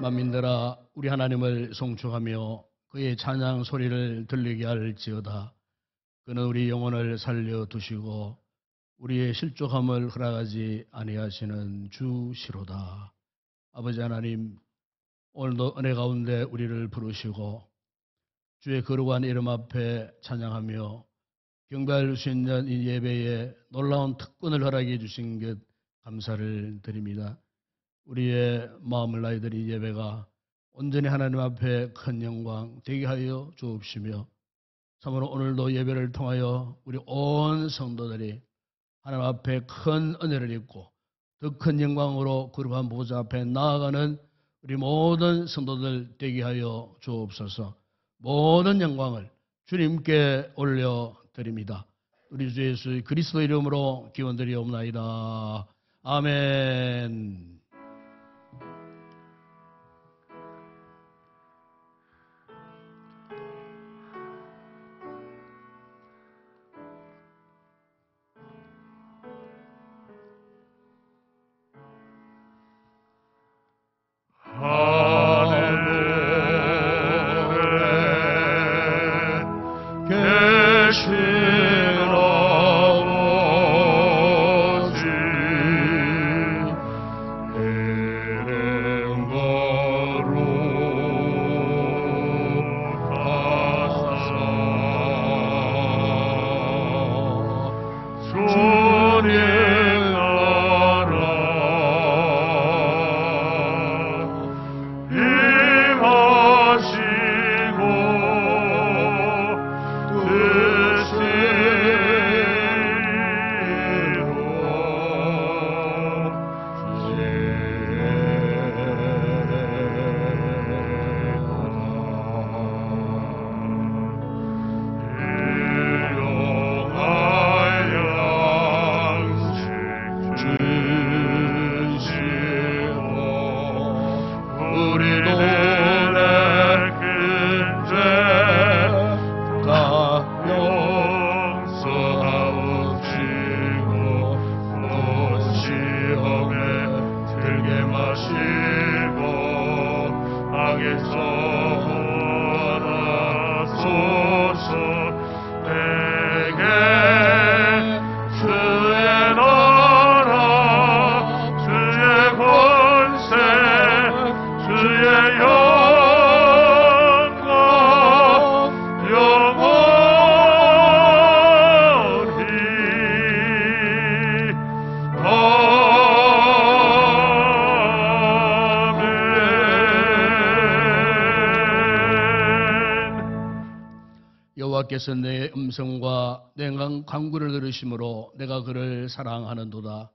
만민들아, 우리 하나님을 송축하며 그의 찬양 소리를 들리게 할지어다. 그는 우리 영혼을 살려두시고 우리의 실족함을 허락하지 아니하시는 주시로다. 아버지 하나님, 오늘도 은혜 가운데 우리를 부르시고 주의 거룩한 이름 앞에 찬양하며 경배할 수 있는 이 예배에 놀라운 특권을 허락해 주신 것 감사를 드립니다. 우리의 마음을 나이들 이 예배가 온전히 하나님 앞에 큰 영광 되게 하여 주옵시며, 참으로 오늘도 예배를 통하여 우리 온 성도들이 하나님 앞에 큰 은혜를 입고 더 큰 영광으로 거룩한 보좌 앞에 나아가는 우리 모든 성도들 되게 하여 주옵소서. 모든 영광을 주님께 올려드립니다. 우리 주 예수 그리스도 이름으로 기원드리옵나이다. 아멘. 여호와께서 내 음성과 내 간구를 들으심으로 내가 그를 사랑하는도다.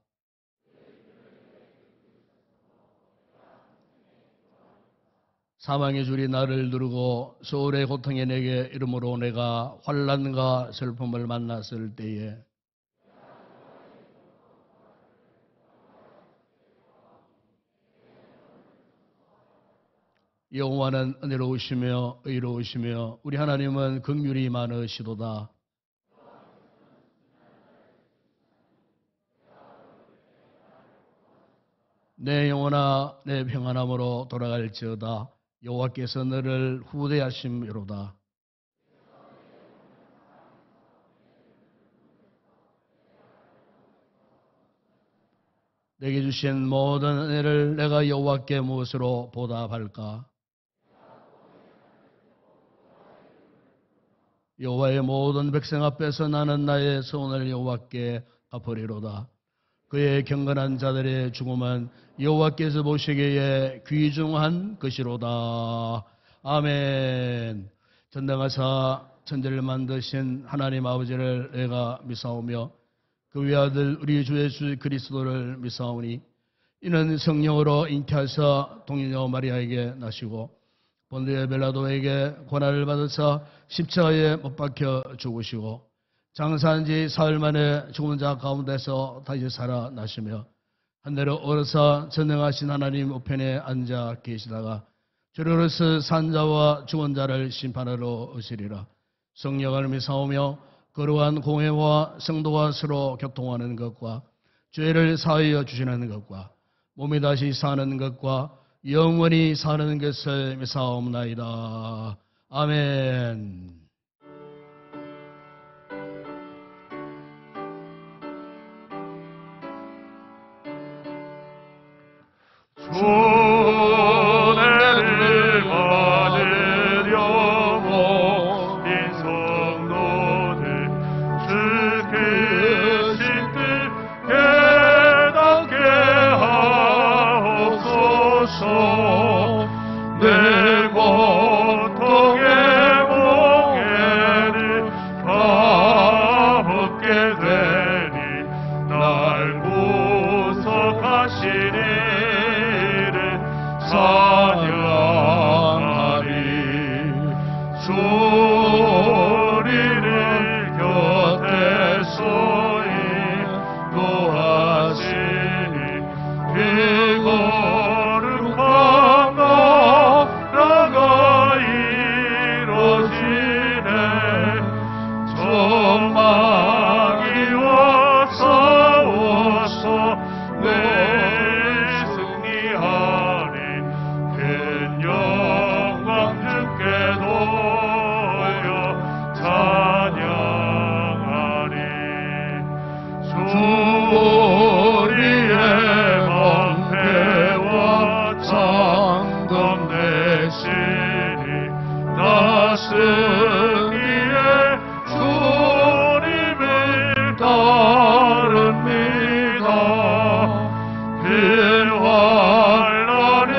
사망의 줄이 나를 누르고 소울의 고통이 내게 이르므로 내가 환난과 슬픔을 만났을 때에 여호와는 은혜로우시며 의로우시며 우리 하나님은 긍휼이 많으시도다. 내 영혼아 내 평안함으로 돌아갈지어다. 여호와께서 너를 후대하심이로다. 내게 주신 모든 은혜를 내가 여호와께 무엇으로 보답할까? 여호와의 모든 백성 앞에서 나는 나의 소원을 여호와께 갚으리로다. 그의 경건한 자들의 죽음은 여호와께서 보시기에 귀중한 것이로다. 아멘. 전능하사 천지를 만드신 하나님 아버지를 내가 믿사오며 그 외아들 우리 주 예수 그리스도를 믿사오니 이는 성령으로 잉태하사 동녀 마리아에게 나시고 본디오 빌라도에게 고난을 받으사 십자가에 못 박혀 죽으시고 장사한 지 사흘 만에 죽은 자 가운데서 다시 살아나시며 하늘로 오르사 전능하신 하나님 우편에 앉아 계시다가 주로서 산 자와 죽은 자를 심판하러 오시리라. 성령을 믿사오며 거룩한 공회와 성도가 서로 교통하는 것과 죄를 사하여 주시는 것과 몸이 다시 사는 것과 영원히 사는 것을 믿사옵나이다. 아멘. 은혜를 받으려고 인 성도들 주께신 뜻 깨닫게 하옵소서. 내 고통의 몽에는 가볍게 되니 날 구속하시니 찬양하리. 주리를 곁에서 인도하시니 그 거룩한 나라가 이루어지네. 전마귀와 싸워서 늘 승리하리. 큰 영광 주께 돌려 찬양하리. 주 우리의 방패와 장검 되시니 다스리에 주님을 따릅니다. 그 환난을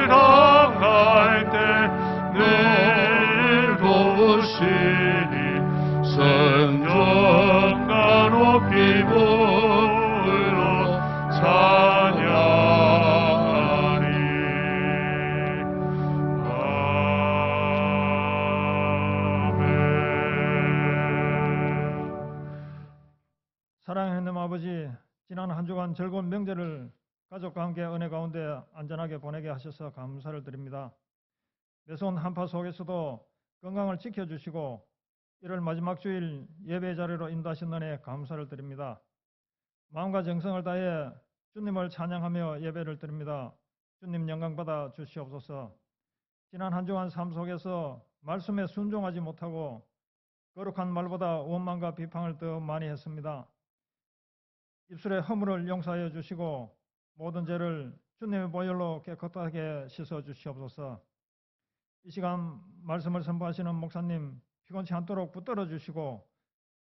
당할 때 늘 도우시니 성전과 높이 불러 찬양하리. 아멘. 사랑하는 하나님 아버지, 지난 한 주간 즐거운 명절을 가족과 함께 은혜 가운데 안전하게 보내게 하셔서 감사를 드립니다. 매서운 한파 속에서도 건강을 지켜주시고 1월 마지막 주일 예배 자리로 인도하신 은혜에 감사를 드립니다. 마음과 정성을 다해 주님을 찬양하며 예배를 드립니다. 주님 영광받아 주시옵소서. 지난 한 주간 삶 속에서 말씀에 순종하지 못하고 거룩한 말보다 원망과 비판을 더 많이 했습니다. 입술의 허물을 용서하여 주시고 모든 죄를 주님의 보혈로 깨끗하게 씻어 주시옵소서. 이 시간 말씀을 선포하시는 목사님 피곤치 않도록 붙들어 주시고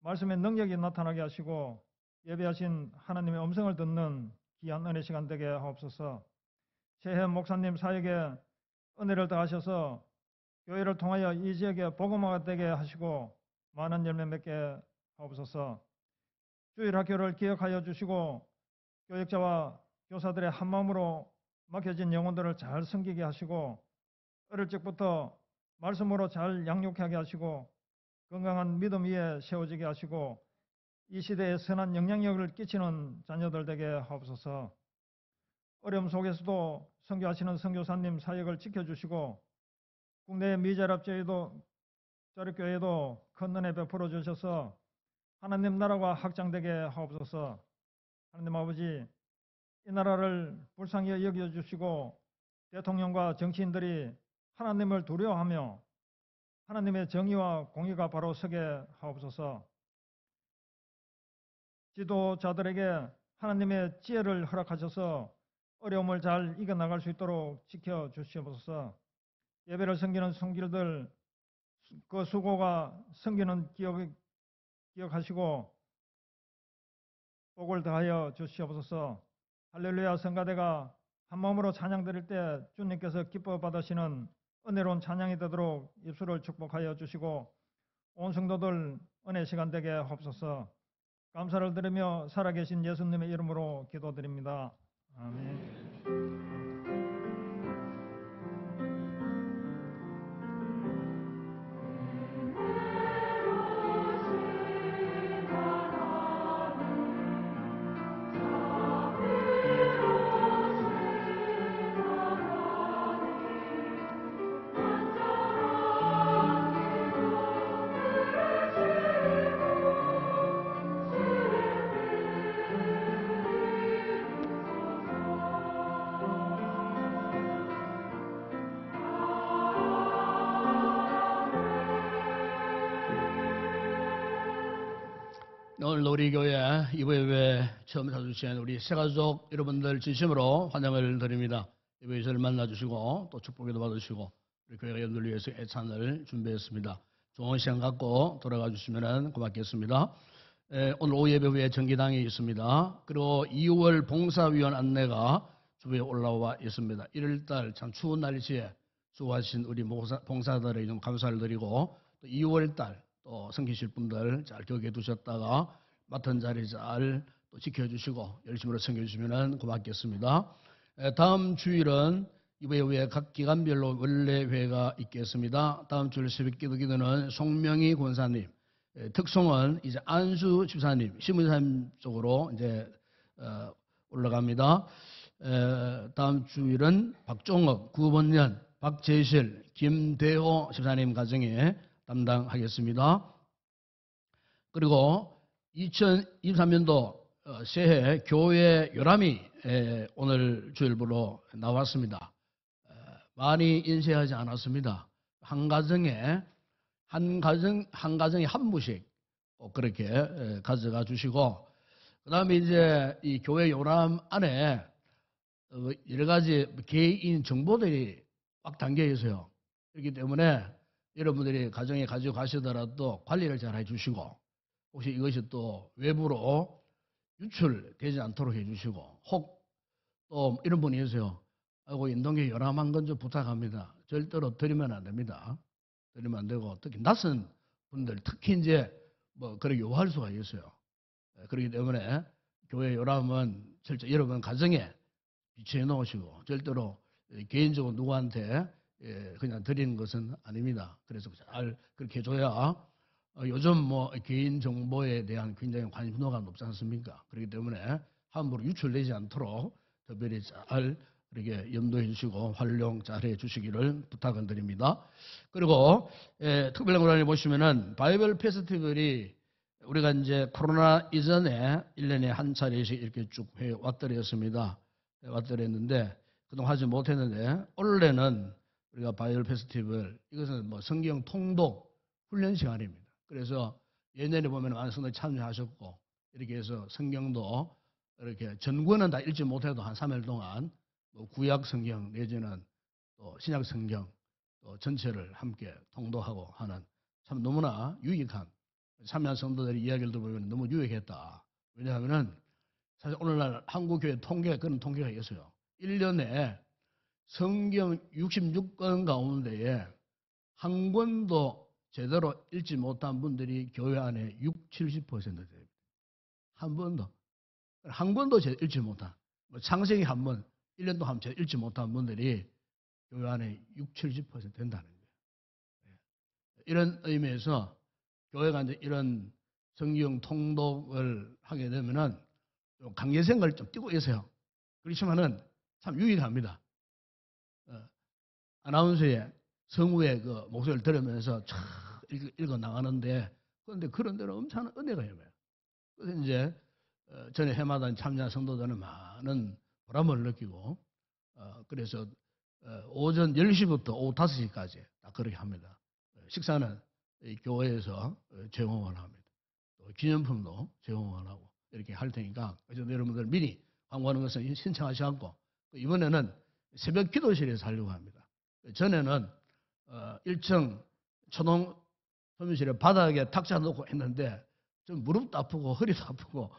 말씀의 능력이 나타나게 하시고 예배하신 하나님의 음성을 듣는 귀한 은혜 시간 되게 하옵소서. 최혜 목사님 사역에 은혜를 더하셔서 교회를 통하여 이 지역에 복음화가 되게 하시고 많은 열매 맺게 하옵소서. 주일학교를 기억하여 주시고 교역자와 교사들의 한마음으로 맡겨진 영혼들을 잘 섬기게 하시고 어릴 적부터 말씀으로 잘 양육하게 하시고 건강한 믿음 위에 세워지게 하시고 이 시대에 선한 영향력을 끼치는 자녀들 되게 하옵소서. 어려움 속에서도 선교하시는 선교사님 사역을 지켜주시고 국내의 미자랍 자립교회에도 큰 은혜 베풀어 주셔서 하나님 나라가 확장되게 하옵소서. 하나님 아버지, 이 나라를 불쌍히 여겨주시고 대통령과 정치인들이 하나님을 두려워하며 하나님의 정의와 공의가 바로 서게 하옵소서. 지도자들에게 하나님의 지혜를 허락하셔서 어려움을 잘 이겨나갈 수 있도록 지켜주시옵소서. 예배를 섬기는 손길들 그 수고가 섬기는 기억하시고 복을 더하여 주시옵소서. 할렐루야 성가대가 한마음으로 찬양 드릴 때 주님께서 기뻐 받으시는 은혜로운 찬양이 되도록 입술을 축복하여 주시고 온 성도들 은혜 시간 되게 하옵소서. 감사를 드리며 살아계신 예수님의 이름으로 기도드립니다. 아멘. 오늘 우리 교회 이번 예배 처음 찾아주신 우리 새가족 여러분들 진심으로 환영을 드립니다. 이번 예배를 만나주시고 또 축복에도 받으시고 우리 교회가 여러분들 위해서 애찬을 준비했습니다. 좋은 시간 갖고 돌아가 주시면 고맙겠습니다. 오늘 오후 예배 후에 정기당이 있습니다. 그리고 2월 봉사위원 안내가 주변에 올라와 있습니다. 1월달 참 추운 날씨에 수고하신 우리 봉사들에게 좀 감사를 드리고 또 2월달 또 섬기실 분들 잘 기억해 두셨다가 맡은 자리 잘 또 지켜주시고 열심으로 섬겨주시면 고맙겠습니다. 다음 주일은 이번 후에 각 기간별로 원래 회가 있겠습니다. 다음 주일 새벽기도는 송명희 권사님, 특송은 이제 안수 집사님, 신문사님 쪽으로 이제 올라갑니다. 다음 주일은 박종업, 구본년, 박재실, 김대호 집사님 가정에 담당하겠습니다. 그리고 2023년도 새해 교회 요람이 오늘 주일부로 나왔습니다. 많이 인쇄하지 않았습니다. 한 가정에 한 부씩 꼭 그렇게 가져가 주시고, 그 다음에 이제 이 교회 요람 안에 여러 가지 개인 정보들이 꽉 담겨 있어요. 그렇기 때문에 여러분들이 가정에 가지고 가시더라도 관리를 잘 해주시고, 혹시 이것이 또 외부로 유출되지 않도록 해주시고, 혹 또 이런 분이 있어요. 아이고, 인동교회 요람한 건 좀 부탁합니다. 절대로 드리면 안 됩니다. 드리면 안 되고, 특히 낯선 분들, 특히 이제 뭐 그렇게 요구할 수가 있어요. 그렇기 때문에 교회 요람은 절대 여러분 가정에 비치해 놓으시고, 절대로 개인적으로 누구한테 그냥 드리는 것은 아닙니다. 그래서 잘 그렇게 해줘야 요즘 뭐 개인 정보에 대한 굉장히 관심도가 높지 않습니까? 그렇기 때문에 함부로 유출되지 않도록 특별히 잘 이렇게 염두해 주시고 활용 잘 해 주시기를 부탁을 드립니다. 그리고 특별program에 보시면은 바이블 페스티벌이 우리가 이제 코로나 이전에 1년에 한 차례씩 이렇게 쭉 해 왔더랬습니다. 왔더랬는데 그동안 하지 못했는데 올해는 우리가 바이블 페스티벌, 이것은 뭐 성경 통독 훈련 시간입니다. 그래서 예년에 보면 많은 성도들이 참여하셨고, 이렇게 해서 성경도 이렇게 전권은 다 읽지 못해도 한 3일 동안 뭐 구약 성경 내지는 또 신약 성경 또 전체를 함께 통독하고 하는 참 너무나 유익한, 참여한 성도들의 이야기를 들어보면 너무 유익했다. 왜냐하면은 사실 오늘날 한국교회 통계, 그런 통계가 있어요. 1년에 성경 66권 가운데에 한 권도 제대로 읽지 못한 분들이 교회 안에 70% 됩니다. 한 번도 제대로 읽지 못한, 뭐 창세기 한 번, 1년 동안 제대로 읽지 못한 분들이 교회 안에 70% 된다는 거예요. 이런 의미에서 교회가 이제 이런 성경 통독을 하게 되면은 강제성을 좀 띠고 있어요. 그렇지만은 참 유익합니다. 아나운서의 성우의 그 목소리를 들으면서 참 읽어 나가는데, 그런데 그런 데는 엄청난 은혜가 있어요. 그래서 이제 전에 해마다 참여한 성도들은 많은 보람을 느끼고, 그래서 오전 10시부터 오후 5시까지 다 그렇게 합니다. 식사는 이 교회에서 제공을 합니다. 또 기념품도 제공을 하고 이렇게 할 테니까, 그래서 여러분들 미리 광고하는 것은 신청하셔서 이번에는 새벽 기도실에서 하려고 합니다. 전에는 1층 초동 소미실에 바닥에 탁자 놓고 했는데 좀 무릎도 아프고 허리도 아프고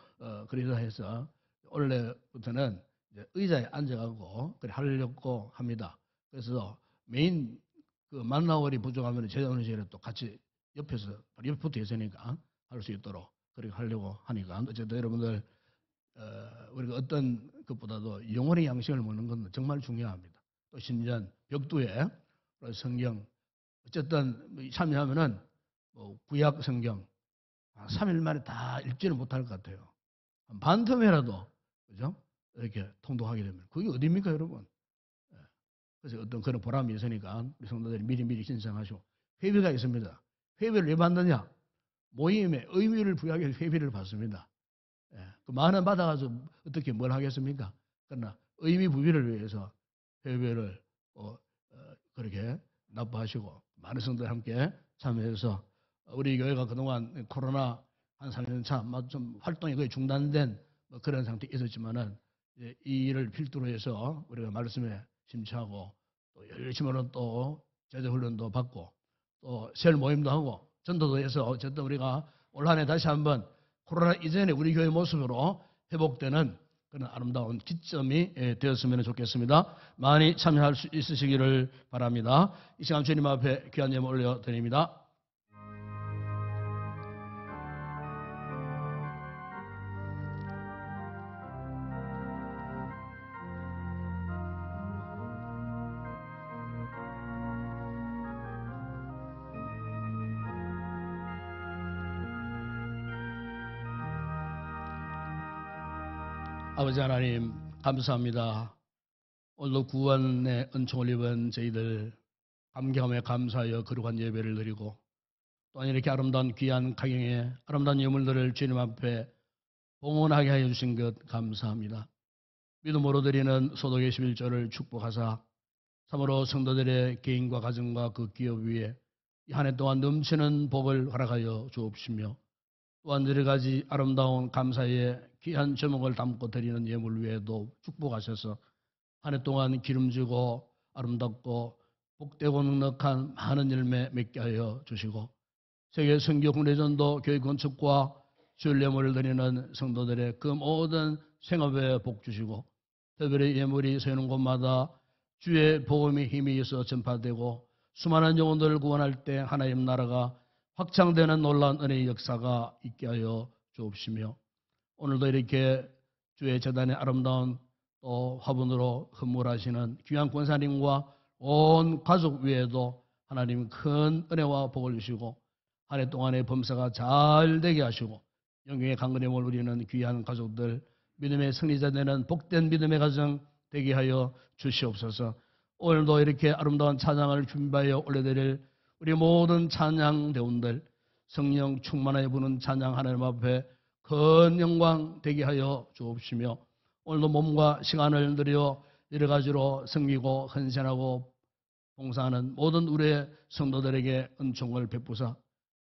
그러다 해서 원래부터는 이제 의자에 앉아가고 그래 하려고 합니다. 그래서 메인 그 만나월이 부족하면 제자원실에 또 같이 옆에서 바로 옆에 붙어 있으니까 할 수 있도록 그렇게 하려고 하니까 어쨌든 여러분들 우리가 어떤 것보다도 영혼의 양식을 먹는 건 정말 중요합니다. 또 신전 벽두에 성경 어쨌든 참여하면은 뭐 구약 성경 3일 만에 다 읽지는 못할 것 같아요. 반텀이라도 그죠? 이렇게 통독하게 되면 그게 어디입니까, 여러분? 그래서 어떤 그런 보람이 있으니까 우리 성도들이 미리 신청하시고 회비가 있습니다. 회비를 왜 받느냐? 모임에 의미를 부여하기 위해서 회비를 받습니다. 그 만원 받아가지고 어떻게 뭘 하겠습니까? 그러나 의미 부여를 위해서 회비를 그렇게 납부하시고 많은 성도들 함께 참여해서 우리 교회가 그동안 코로나 한 3년 차 좀 활동이 거의 중단된 그런 상태에 있었지만은 이 일을 필두로 해서 우리가 말씀에 심취하고 또 열심히로 또 제자 훈련도 받고 또 셀 모임도 하고 전도도 해서 어쨌든 우리가 올 한 해 다시 한번 코로나 이전에 우리 교회 모습으로 회복되는 그런 아름다운 기점이 되었으면 좋겠습니다. 많이 참여할 수 있으시기를 바랍니다. 이 시간 주님 앞에 귀한 예물 올려드립니다. 아버지 하나님 감사합니다. 오늘도 구원의 은총을 입은 저희들 감격함에 감사하여 거룩한 예배를 드리고 또한 이렇게 아름다운 귀한 강영의 아름다운 예물들을 주님 앞에 봉헌하게 하여 주신 것 감사합니다. 믿음으로 드리는 소독의 11조를 축복하사 참으로 성도들의 개인과 가정과 그 기업 위에 이 한 해 동안 넘치는 복을 허락하여 주옵시며 또한 여러 가지 아름다운 감사의 귀한 제목을 담고 드리는 예물 외에도 축복하셔서 한 해 동안 기름지고 아름답고 복되고 넉넉한 많은 열매 맺게 하여 주시고 세계 선교 국내전도 교회 건축과 주일 예물을 드리는 성도들의 그 모든 생업에 복 주시고 특별히 예물이 서는 곳마다 주의 복음의 힘이 있어 전파되고 수많은 영혼들을 구원할 때 하나님 나라가 확장되는 놀라운 은혜의 역사가 있게 하여 주옵시며 오늘도 이렇게 주의 재단의 아름다운 또 화분으로 헌물하시는 귀한 권사님과 온 가족 위에도 하나님 큰 은혜와 복을 주시고 한 해 동안의 범사가 잘 되게 하시고 영광의 강건함을 누리는 귀한 가족들 믿음의 승리자 되는 복된 믿음의 가정 되게 하여 주시옵소서. 오늘도 이렇게 아름다운 찬양을 준비하여 올려드릴 우리 모든 찬양 대원들 성령 충만하여 부는 찬양 하나님 앞에 큰 영광 되게 하여 주옵시며 오늘도 몸과 시간을 들여 여러 가지로 섬기고 헌신하고 봉사하는 모든 우리의 성도들에게 은총을 베푸사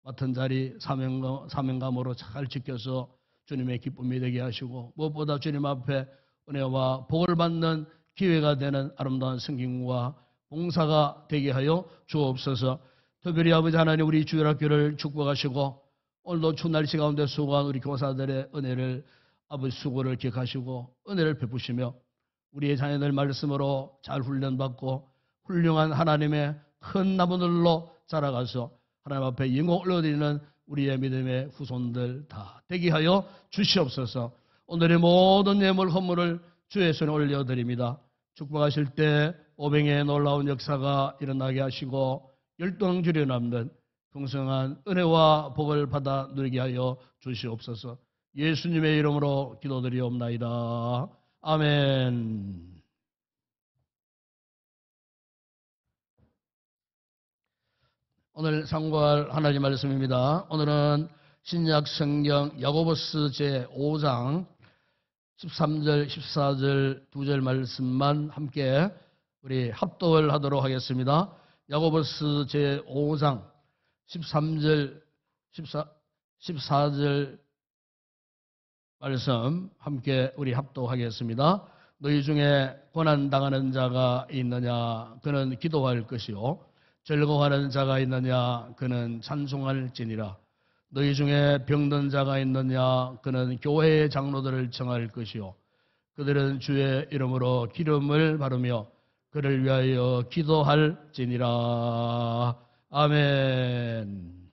맡은 자리 사명감으로 잘 지켜서 주님의 기쁨이 되게 하시고 무엇보다 주님 앞에 은혜와 복을 받는 기회가 되는 아름다운 성김과 봉사가 되게 하여 주옵소서. 특별히 아버지 하나님 우리 주일학교를 축복하시고 오늘도 추운 날씨 가운데 수고한 우리 교사들의 은혜를 아버지 수고를 기억하시고 은혜를 베푸시며 우리의 자녀들 말씀으로 잘 훈련받고 훌륭한 하나님의 큰 나무들로 자라가서 하나님 앞에 영광을 올려드리는 우리의 믿음의 후손들 다 되게 하여 주시옵소서. 오늘의 모든 예물 헌물을 주의 손에 올려드립니다. 축복하실 때 오병의 놀라운 역사가 일어나게 하시고 열동줄에 남는 풍성한 은혜와 복을 받아 누리게 하여 주시옵소서. 예수님의 이름으로 기도드리옵나이다. 아멘. 오늘 상고할 하나님 말씀입니다. 오늘은 신약 성경 야고보스 제5장 13절, 14절 두 절 말씀만 함께 우리 합독을 하도록 하겠습니다. 야고보스 제5장 13절, 14절 말씀 함께 우리 합독하겠습니다. 너희 중에 고난당하는 자가 있느냐? 그는 기도할 것이요. 즐거워하는 자가 있느냐? 그는 찬송할지니라. 너희 중에 병든 자가 있느냐? 그는 교회의 장로들을 청할 것이요. 그들은 주의 이름으로 기름을 바르며 그를 위하여 기도할지니라. 아멘.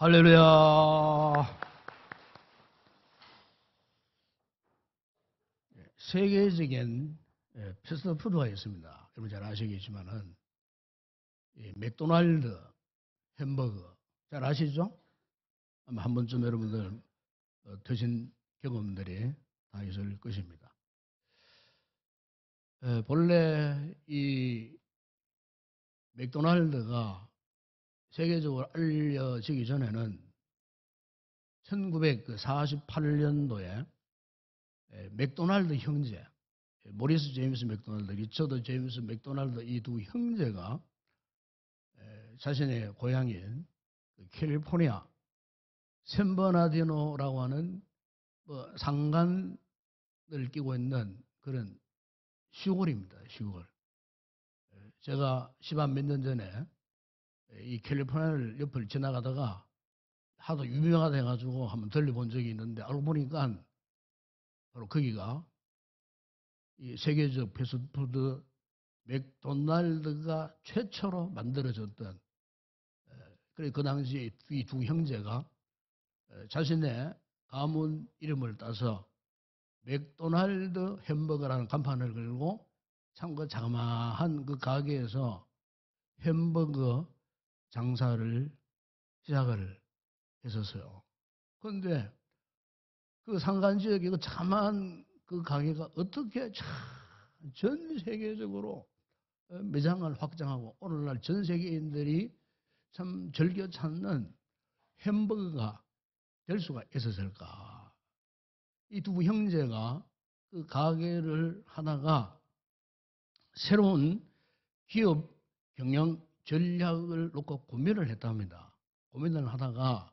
할렐루야. 세계적인 패스트푸드가 있습니다. 여러분 잘 아시겠지만은 맥도날드 햄버거 잘 아시죠? 아마 한 번쯤 여러분들 드신 경험들이 다 있을 것입니다. 본래 이 맥도날드가 세계적으로 알려지기 전에는 1948년도에 맥도날드 형제, 모리스 제임스 맥도날드, 리처드 제임스 맥도날드 이 두 형제가 자신의 고향인 캘리포니아 샌버나디노라고 하는 상간을 끼고 있는 그런 시골입니다. 시골. 제가 10몇 년 전에 이 캘리포니아를 옆을 지나가다가 하도 유명하다 해가지고 한번 들려본 적이 있는데 알고 보니까 바로 거기가 이 세계적 패스트푸드 맥도날드가 최초로 만들어졌던 그래 그 당시에 이 두 형제가 자신의 가문 이름을 따서 맥도날드 햄버거라는 간판을 걸고 참 그 자그마한 그 가게에서 햄버거 장사를 시작을 했었어요. 그런데 그 상간 지역에 그 자그마한 그 가게가 어떻게 전 세계적으로 매장을 확장하고 오늘날 전 세계인들이 참 즐겨 찾는 햄버거가 될 수가 있었을까? 이 두 형제가 그 가게를 하다가 새로운 기업 경영 전략을 놓고 고민을 했답니다. 고민을 하다가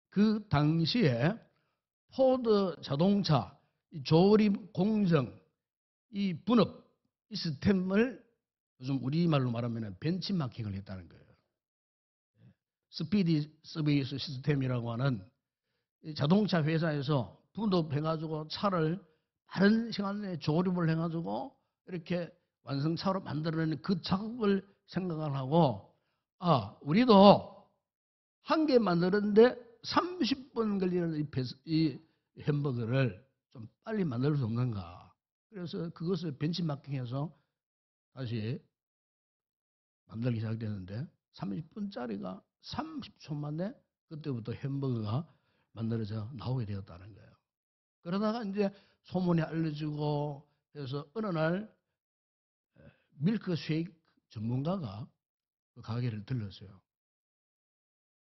그 당시에 포드 자동차 조립 공정 이 분업 이 시스템을 요즘 우리말로 말하면 벤치마킹을 했다는 거예요. 스피디 서비스 시스템이라고 하는 자동차 회사에서 분업해가지고 차를 빠른 시간 내에 조립을 해가지고 이렇게 완성차로 만들어내는 그 작업을 생각을 하고 우리도 한 개 만드는데 30분 걸리는 이 햄버거를 좀 빨리 만들 수 없는가. 그래서 그것을 벤치마킹해서 다시 만들기 시작되는데 30분짜리가 30초 만에 그때부터 햄버거가 만들어져 나오게 되었다는 거예요. 그러다가 이제 소문이 알려지고 해서 어느 날 밀크쉐이크 전문가가 그 가게를 들렀어요.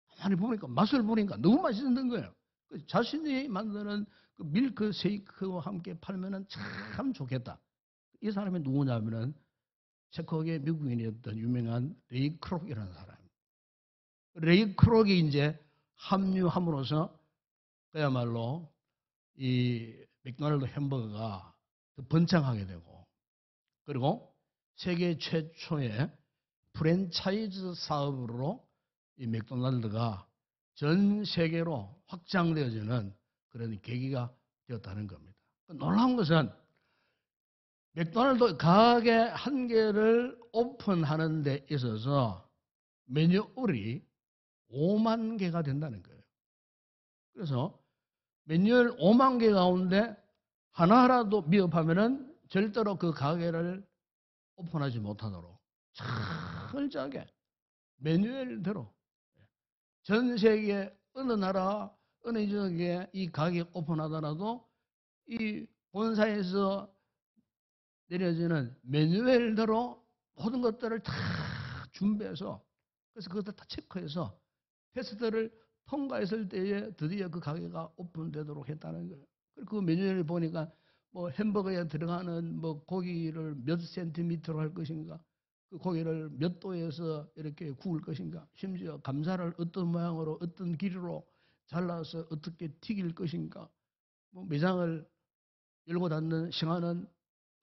가만히 보니까 맛을 보니까 너무 맛있는 거예요. 자신이 만드는 그 밀크쉐이크와 함께 팔면은 참 좋겠다. 이 사람이 누구냐면은 체코계 미국인이었던 유명한 레이 크록이라는 사람. 레이 크록이 이제 합류함으로써 그야말로 이 맥도날드 햄버거가 더 번창하게 되고 그리고 세계 최초의 프랜차이즈 사업으로 이 맥도날드가 전 세계로 확장되어지는 그런 계기가 되었다는 겁니다. 놀라운 것은 맥도날드 가게 한 개를 오픈하는 데 있어서 매뉴얼이 5만 개가 된다는 거예요. 그래서 매뉴얼 5만 개 가운데 하나라도 미흡하면은 절대로 그 가게를 오픈하지 못하도록 철저하게 매뉴얼대로 전 세계 어느 나라 어느 지역에 이 가게 오픈하더라도 이 본사에서 내려지는 매뉴얼대로 모든 것들을 다 준비해서 그래서 그것들 다 체크해서 테스트를 통과했을 때에 드디어 그 가게가 오픈되도록 했다는 거예요. 그 메뉴를 보니까 뭐 햄버거에 들어가는 뭐 고기를 몇 센티미터로 할 것인가, 그 고기를 몇 도에서 이렇게 구울 것인가, 심지어 감자를 어떤 모양으로 어떤 길이로 잘라서 어떻게 튀길 것인가, 뭐 매장을 열고 닫는 시간은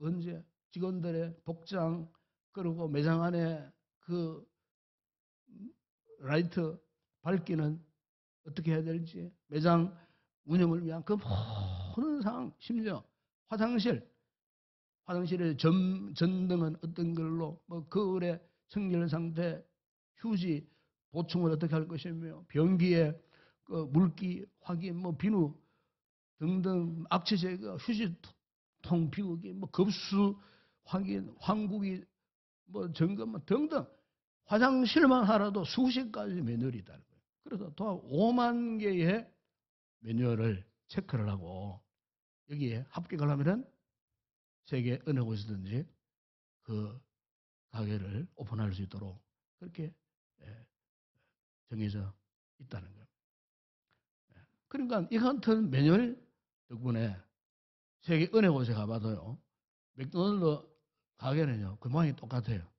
언제, 직원들의 복장, 그리고 매장 안에 그 라이트 밝기는 어떻게 해야 될지, 매장 운영을 위한 그 모든 상황, 심지어 화장실의 전등은 어떤 걸로, 뭐 거울의 청결 상태, 휴지 보충을 어떻게 할 것이며, 변기에 그 물기, 확인, 뭐 비누 등등 악취 제거, 휴지통 비우기, 뭐 급수 확인, 환국이 뭐 점검 뭐 등등 화장실만 하라도 수십 가지 매뉴얼이 있다는 거예요. 그래서 또 5만 개의 매뉴얼을 체크를 하고 여기에 합격을 하면은 세계 어느 곳이든지 그 가게를 오픈할 수 있도록 그렇게 정해져 있다는 거예요. 그러니까 이 같은 매뉴얼 덕분에 세계 어느 곳에 가봐도요, 맥도날드 가게는요, 그 모양이 똑같아요.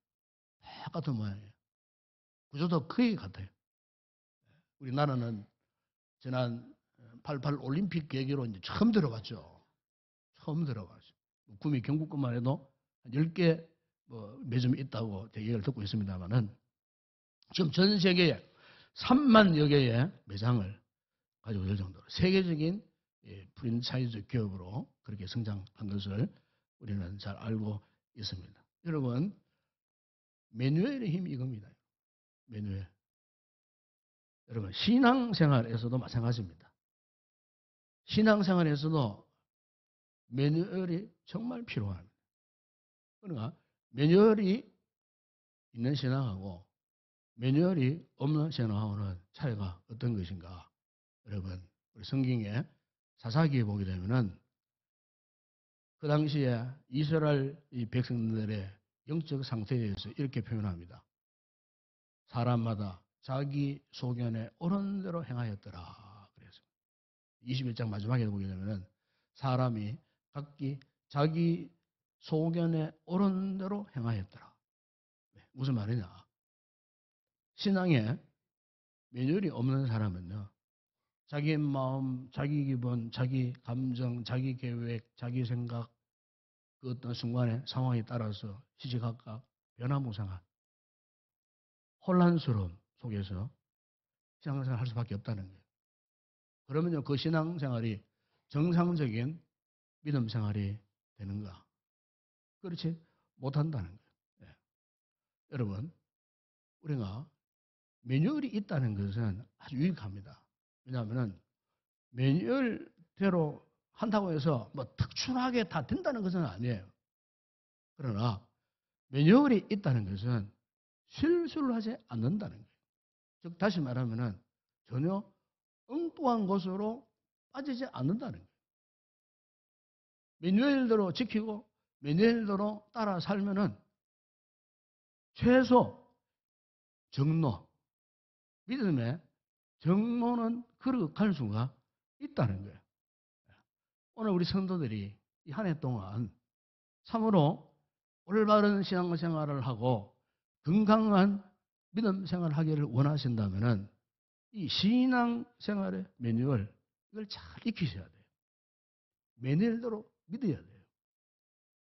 똑같은 모양이에요. 구조도 거의 같아요. 우리나라는 지난 88 올림픽 계기로 이제 처음 들어봤죠. 처음 들어봤죠. 구미 경북권만 해도 한 10개 뭐 매점이 있다고 얘기를 듣고 있습니다만은 지금 전 세계에 3만여 개의 매장을 가지고 있을 정도로 세계적인 프랜차이즈 기업으로 그렇게 성장한 것을 우리는 잘 알고 있습니다. 여러분, 매뉴얼의 힘이 이겁니다. 매뉴얼. 여러분, 신앙생활에서도 마찬가지입니다. 신앙생활에서도 매뉴얼이 정말 필요합니다. 그러니까 매뉴얼이 있는 신앙하고 매뉴얼이 없는 신앙하고는 차이가 어떤 것인가? 여러분, 우리 성경에 사사기에 보게 되면은 그 당시에 이스라엘 이 백성들의 영적 상태에 대해서 이렇게 표현합니다. 사람마다 자기 소견에 옳은 대로 행하였더라. 그래서 21장 마지막에 보게 되면은 사람이 각기 자기 소견에 옳은 대로 행하였더라. 무슨 말이냐? 신앙에 매뉴얼이 없는 사람은요, 자기 마음, 자기 기분, 자기 감정, 자기 계획, 자기 생각, 그 어떤 순간의 상황에 따라서 시시각각 변화무쌍한 혼란스러움 속에서 신앙생활을 할 수밖에 없다는 거예요. 그러면요, 그 신앙생활이 정상적인 믿음 생활이 되는가? 그렇지 못한다는 거예요. 네. 여러분, 우리가 매뉴얼이 있다는 것은 아주 유익합니다. 왜냐하면 매뉴얼대로 한다고 해서 뭐 특출하게 다 된다는 것은 아니에요. 그러나 매뉴얼이 있다는 것은 실수를 하지 않는다는 거예요. 즉 다시 말하면 전혀 엉뚱한 것으로 빠지지 않는다는 거예요. 매뉴얼대로 지키고 매뉴얼대로 따라 살면은 최소 정로, 믿음의 정로는 걸어갈 수가 있다는 거예요. 오늘 우리 성도들이 이 한 해 동안 참으로 올바른 신앙생활을 하고 건강한 믿음 생활을 하기를 원하신다면 이 신앙생활의 매뉴얼 이걸 잘 익히셔야 돼요. 매뉴얼대로 믿어야 돼요.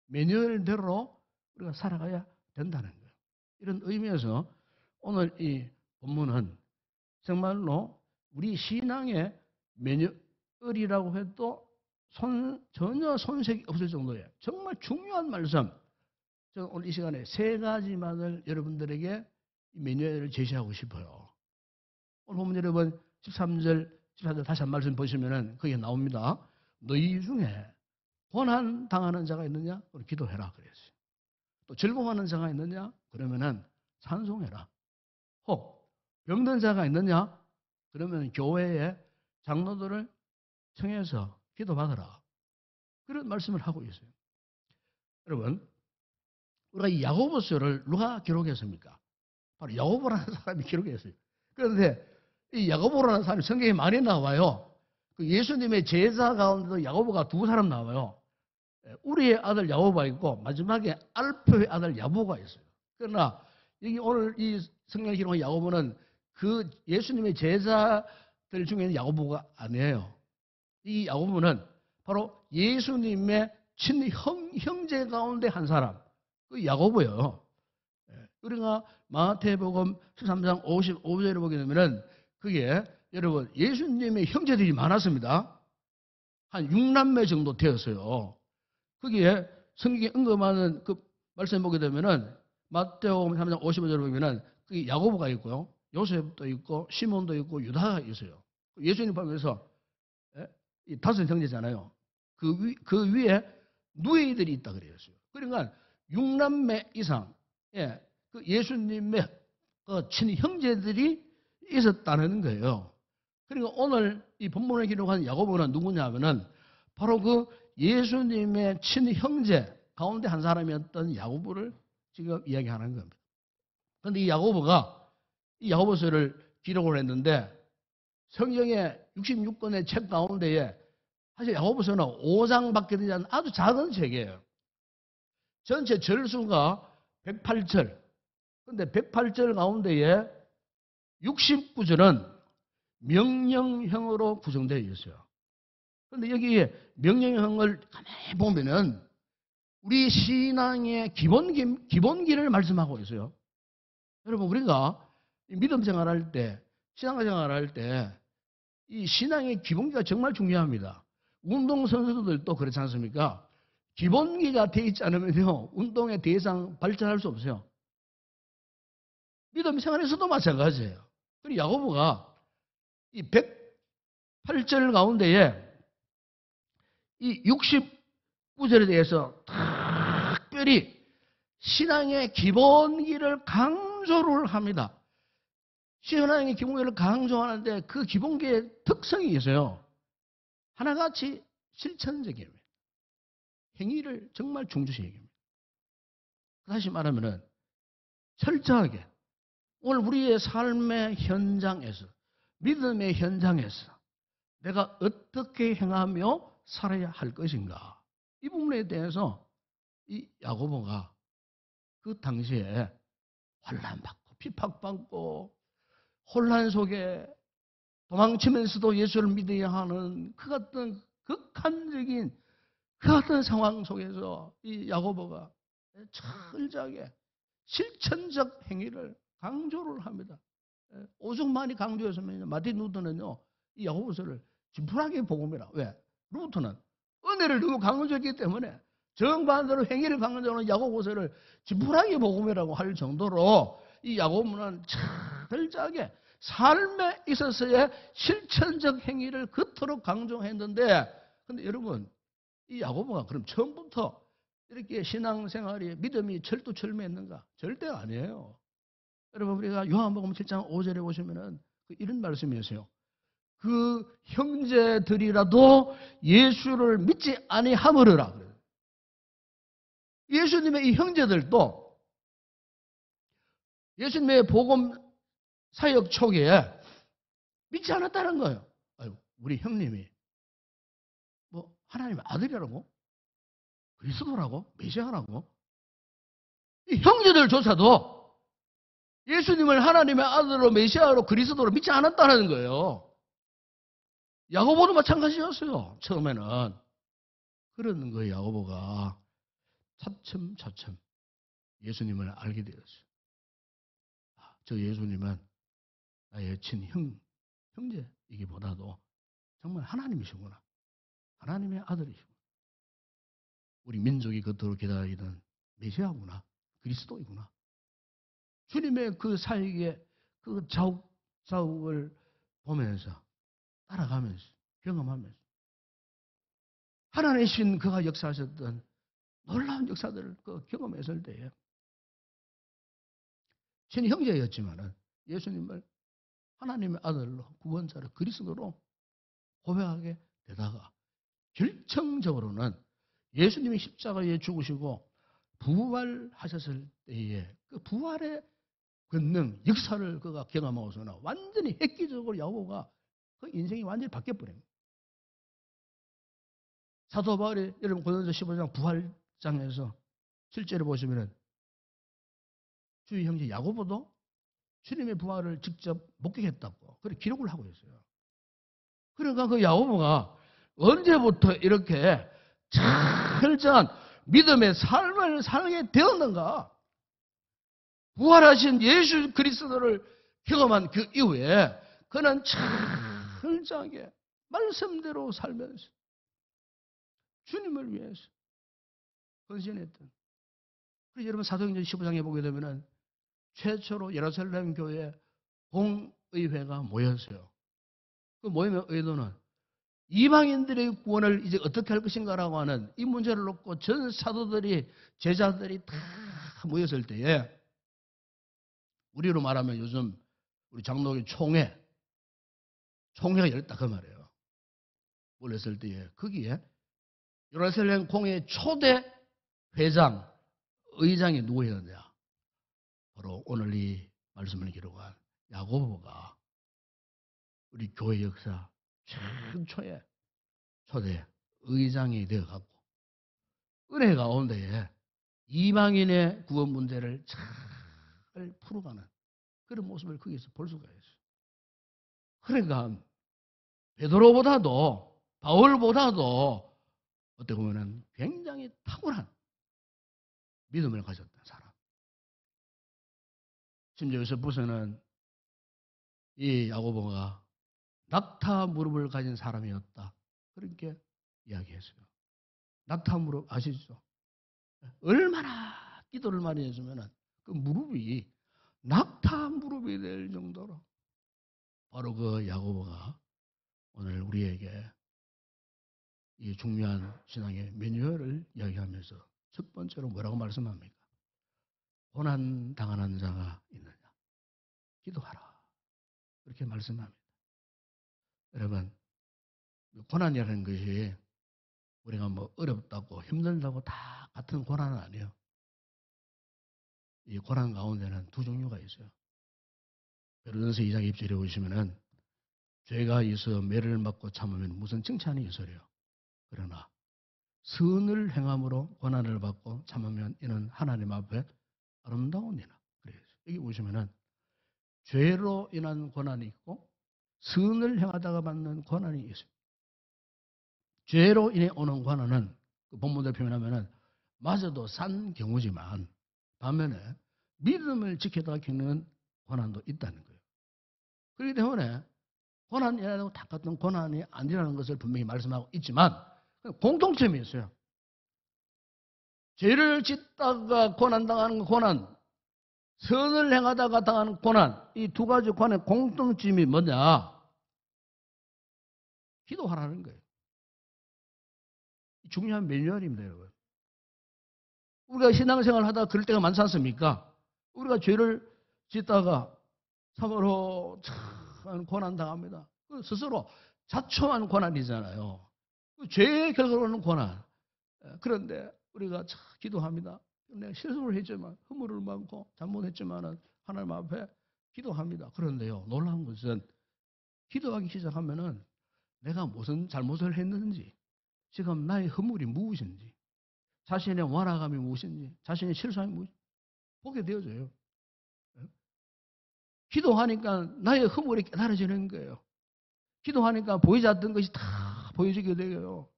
매뉴얼대로 우리가 살아가야 된다는 거예요. 이런 의미에서 오늘 이 본문은 정말로 우리 신앙의 매뉴얼이라고 해도 전혀 손색이 없을 정도의 정말 중요한 말씀. 저는 오늘 이 시간에 3가지만을 여러분들에게 매뉴얼을 제시하고 싶어요. 오늘 보면 여러분 13절, 14절 다시 한 말씀 보시면은 거기에 나옵니다. 너희 중에 고난 당하는 자가 있느냐? 그럼 기도해라 그랬어요. 또 즐거워하는 자가 있느냐? 그러면은 찬송해라. 혹 병든 자가 있느냐? 그러면 교회의 장로들을 청해서 기도받으라. 그런 말씀을 하고 있어요. 여러분, 우리가 이 야고보서를 누가 기록했습니까? 바로 야고보라는 사람이 기록했어요. 그런데 이 야고보라는 사람이 성경에 많이 나와요. 그 예수님의 제자 가운데도 야고보가 2사람 나와요. 우리의 아들 야고보가 있고 마지막에 알표의 아들 야보가 있어요. 그러나 여기 오늘 이 성경에 기록한 야고보는 그 예수님의 제자들 중에는 야고보가 아니에요. 이 야고보는 바로 예수님의 친형제 가운데 한 사람, 그 야고보예요. 우리가 마태복음 13장 55절을 보게 되면은 그게 여러분 예수님의 형제들이 많았습니다. 한 6남매 정도 되었어요. 거기에 성경에 언급하는 그 말씀 보게 되면은 마태복음 3장 55절을 보면은 그 야고보가 있고요, 요셉도 있고 시몬도 있고 유다가 있어요. 예수님 보면서 이 다섯 형제잖아요. 그 위에 누이들이 있다 그랬어요. 그러니까 6남매 이상 그 예수님의 그 친형제들이 있었다는 거예요. 그러니까 오늘 이 본문에 기록한 야고보는 누구냐 하면은 바로 그 예수님의 친형제 가운데 한 사람이었던 야고보를 지금 이야기하는 겁니다. 그런데 이 야고보가 이 야고보서를 기록을 했는데 성경의 66권의 책 가운데에 사실 야고보서는 5장밖에 되지 않는 아주 작은 책이에요. 전체 절수가 108절. 그런데 108절 가운데에 69절은 명령형으로 구성되어 있어요. 그런데 여기에 명령형을 가만히 보면은 우리 신앙의 기본기를 말씀하고 있어요. 여러분, 우리가 믿음 생활할 때, 신앙생활 할 때, 이 신앙의 기본기가 정말 중요합니다. 운동선수들도 그렇지 않습니까? 기본기가 되어 있지 않으면요, 운동에 더 이상 발전할 수 없어요. 믿음 생활에서도 마찬가지예요. 그리고 야고보가 이 108절 가운데에 이 69절에 대해서 특별히 신앙의 기본기를 강조를 합니다. 신앙의 기본기를 강조하는데 그 기본기의 특성이 있어요. 하나같이 실천적입니다. 행위를 정말 중조시 얘기합니다. 다시 말하면은 철저하게 오늘 우리의 삶의 현장에서 믿음의 현장에서 내가 어떻게 행하며 살아야 할 것인가 이 부분에 대해서 이 야고보가 그 당시에 환난받고 핍박받고 혼란 속에 도망치면서도 예수를 믿어야 하는 그 같은 극한적인 그 같은 상황 속에서 이 야고보가 철저하게 실천적 행위를 강조를 합니다. 오죽 많이 강조했으면 마틴 루터는요 이 야고보서를 진풀하게 복음이라. 왜? 루터는 은혜를 너무 강조했기 때문에 정반대로 행위를 강조하는 야고보서를 진풀하게 복음이라고 할 정도로 이 야고보는 철저하게 삶에 있어서의 실천적 행위를 그토록 강조했는데, 근데 여러분 이 야고보가 그럼 처음부터 이렇게 신앙생활이 믿음이 철두철미했는가? 절대 아니에요. 여러분 우리가 요한복음 7장 5절에 보시면은 이런 말씀이었어요. 그 형제들이라도 예수를 믿지 아니하므르라 그래요. 예수님의 이 형제들도 예수님의 복음 사역 초기에 믿지 않았다는 거예요. 아유, 우리 형님이 뭐 하나님의 아들이라고? 그리스도라고? 메시아라고? 이 형제들조차도 예수님을 하나님의 아들로 메시아로 그리스도로 믿지 않았다는 거예요. 야고보도 마찬가지였어요. 처음에는. 그러는 거예요. 야고보가 차츰차츰 예수님을 알게 되었어요. 저 예수님은 나의 형제이기보다도 정말 하나님이시구나. 하나님의 아들이시구나. 우리 민족이 그토록 기다리던 메시아구나. 그리스도이구나. 주님의 그 사역의 그 자욱을 보면서 따라가면서 경험하면서 하나님이신 그가 역사하셨던 놀라운 역사들을 경험했을 때에 신이 형제였지만은 예수님을 하나님의 아들로 구원자로 그리스도로 고백하게 되다가 결정적으로는 예수님이 십자가에 죽으시고 부활하셨을 때에 그 부활의 권능, 역사를 그가 경험하고서는 완전히 획기적으로 야고보가 그 인생이 완전히 바뀌어버립니다. 사도 바울이 여러분 고린도서 15장 부활장에서 실제로 보시면은 주의 형제 야고보도 주님의 부활을 직접 목격했다고 그렇게 기록을 하고 있어요. 그러니까 그 야고보가 언제부터 이렇게 철저한 믿음의 삶을 살게 되었는가? 부활하신 예수 그리스도를 경험한 그 이후에 그는 철저하게 말씀대로 살면서 주님을 위해서 헌신했던. 그래서 여러분 사도행전 15장에 보게 되면은 최초로 예루살렘 교회 공의회가 모였어요. 그 모임의 의도는 이방인들의 구원을 이제 어떻게 할 것인가라고 하는 이 문제를 놓고 전 사도들이, 제자들이 다 모였을 때에, 우리로 말하면 요즘 우리 장로교 총회가 열렸다 그 말이에요. 모였을 때에 거기에 예루살렘 공회 초대 회장, 의장이 누구였느냐? 바로 오늘 이 말씀을 기록한 야고보가 우리 교회 역사 최초의 초대 의장이 되어갖고 은혜 가운데에 이방인의 구원 문제를 잘 풀어가는 그런 모습을 거기서 볼 수가 있어요. 그러니까 베드로보다도 바울보다도 어떻게 보면 굉장히 탁월한 믿음을 가졌던 사람. 심지어 요세푸스는 이 야고보가 낙타 무릎을 가진 사람이었다, 그렇게 이야기했어요. 낙타 무릎 아시죠? 얼마나 기도를 많이 했으면 그 무릎이 낙타 무릎이 될 정도로, 바로 그 야고보가 오늘 우리에게 이 중요한 신앙의 매뉴얼을 이야기하면서 첫 번째로 뭐라고 말씀합니까? 고난 당하는 자가 있느냐? 기도하라. 그렇게 말씀합니다. 여러분, 고난이라는 것이 우리가 뭐 어렵다고 힘들다고 다 같은 고난은 아니에요. 이 고난 가운데는 두 종류가 있어요. 베드로전서 2장 2절에 보시면은 죄가 있어 매를 맞고 참으면 무슨 칭찬이 있어요. 그러나 선을 행함으로 고난을 받고 참으면 이는 하나님 앞에 아름다우니라. 그래요. 여기 보시면은 죄로 인한 고난이 있고 선을 행하다가 받는 고난이 있어요. 죄로 인해 오는 고난은 그 본문대로 표현하면은 마저도 싼 경우지만 반면에 믿음을 지키다가 겪는 고난도 있다는 거예요. 그렇기 때문에 고난이라고 다 같은 고난이 아니라는 것을 분명히 말씀하고 있지만 공통점이 있어요. 죄를 짓다가 고난당하는 고난, 선을 행하다가 당하는 고난, 이 두 가지 고난의 공통점이 뭐냐? 기도하라는 거예요. 중요한 매뉴얼입니다, 여러분. 우리가 신앙생활 하다가 그럴 때가 많지 않습니까? 우리가 죄를 짓다가 참으로 참 고난 당합니다. 스스로 자초한 고난이잖아요. 죄의 결과로는 고난. 그런데 우리가 참 기도합니다. 내가 실수를 했지만, 허물을 많고 잘못했지만은 하나님 앞에 기도합니다. 그런데요, 놀라운 것은 기도하기 시작하면은 내가 무슨 잘못을 했는지, 지금 나의 허물이 무엇인지, 자신의 완악함이 무엇인지, 자신의 실수함이 무엇인지 보게 되어져요. 기도하니까 나의 허물이 깨달아지는 거예요. 기도하니까 보이지 않던 것이 다 보여지게 돼요.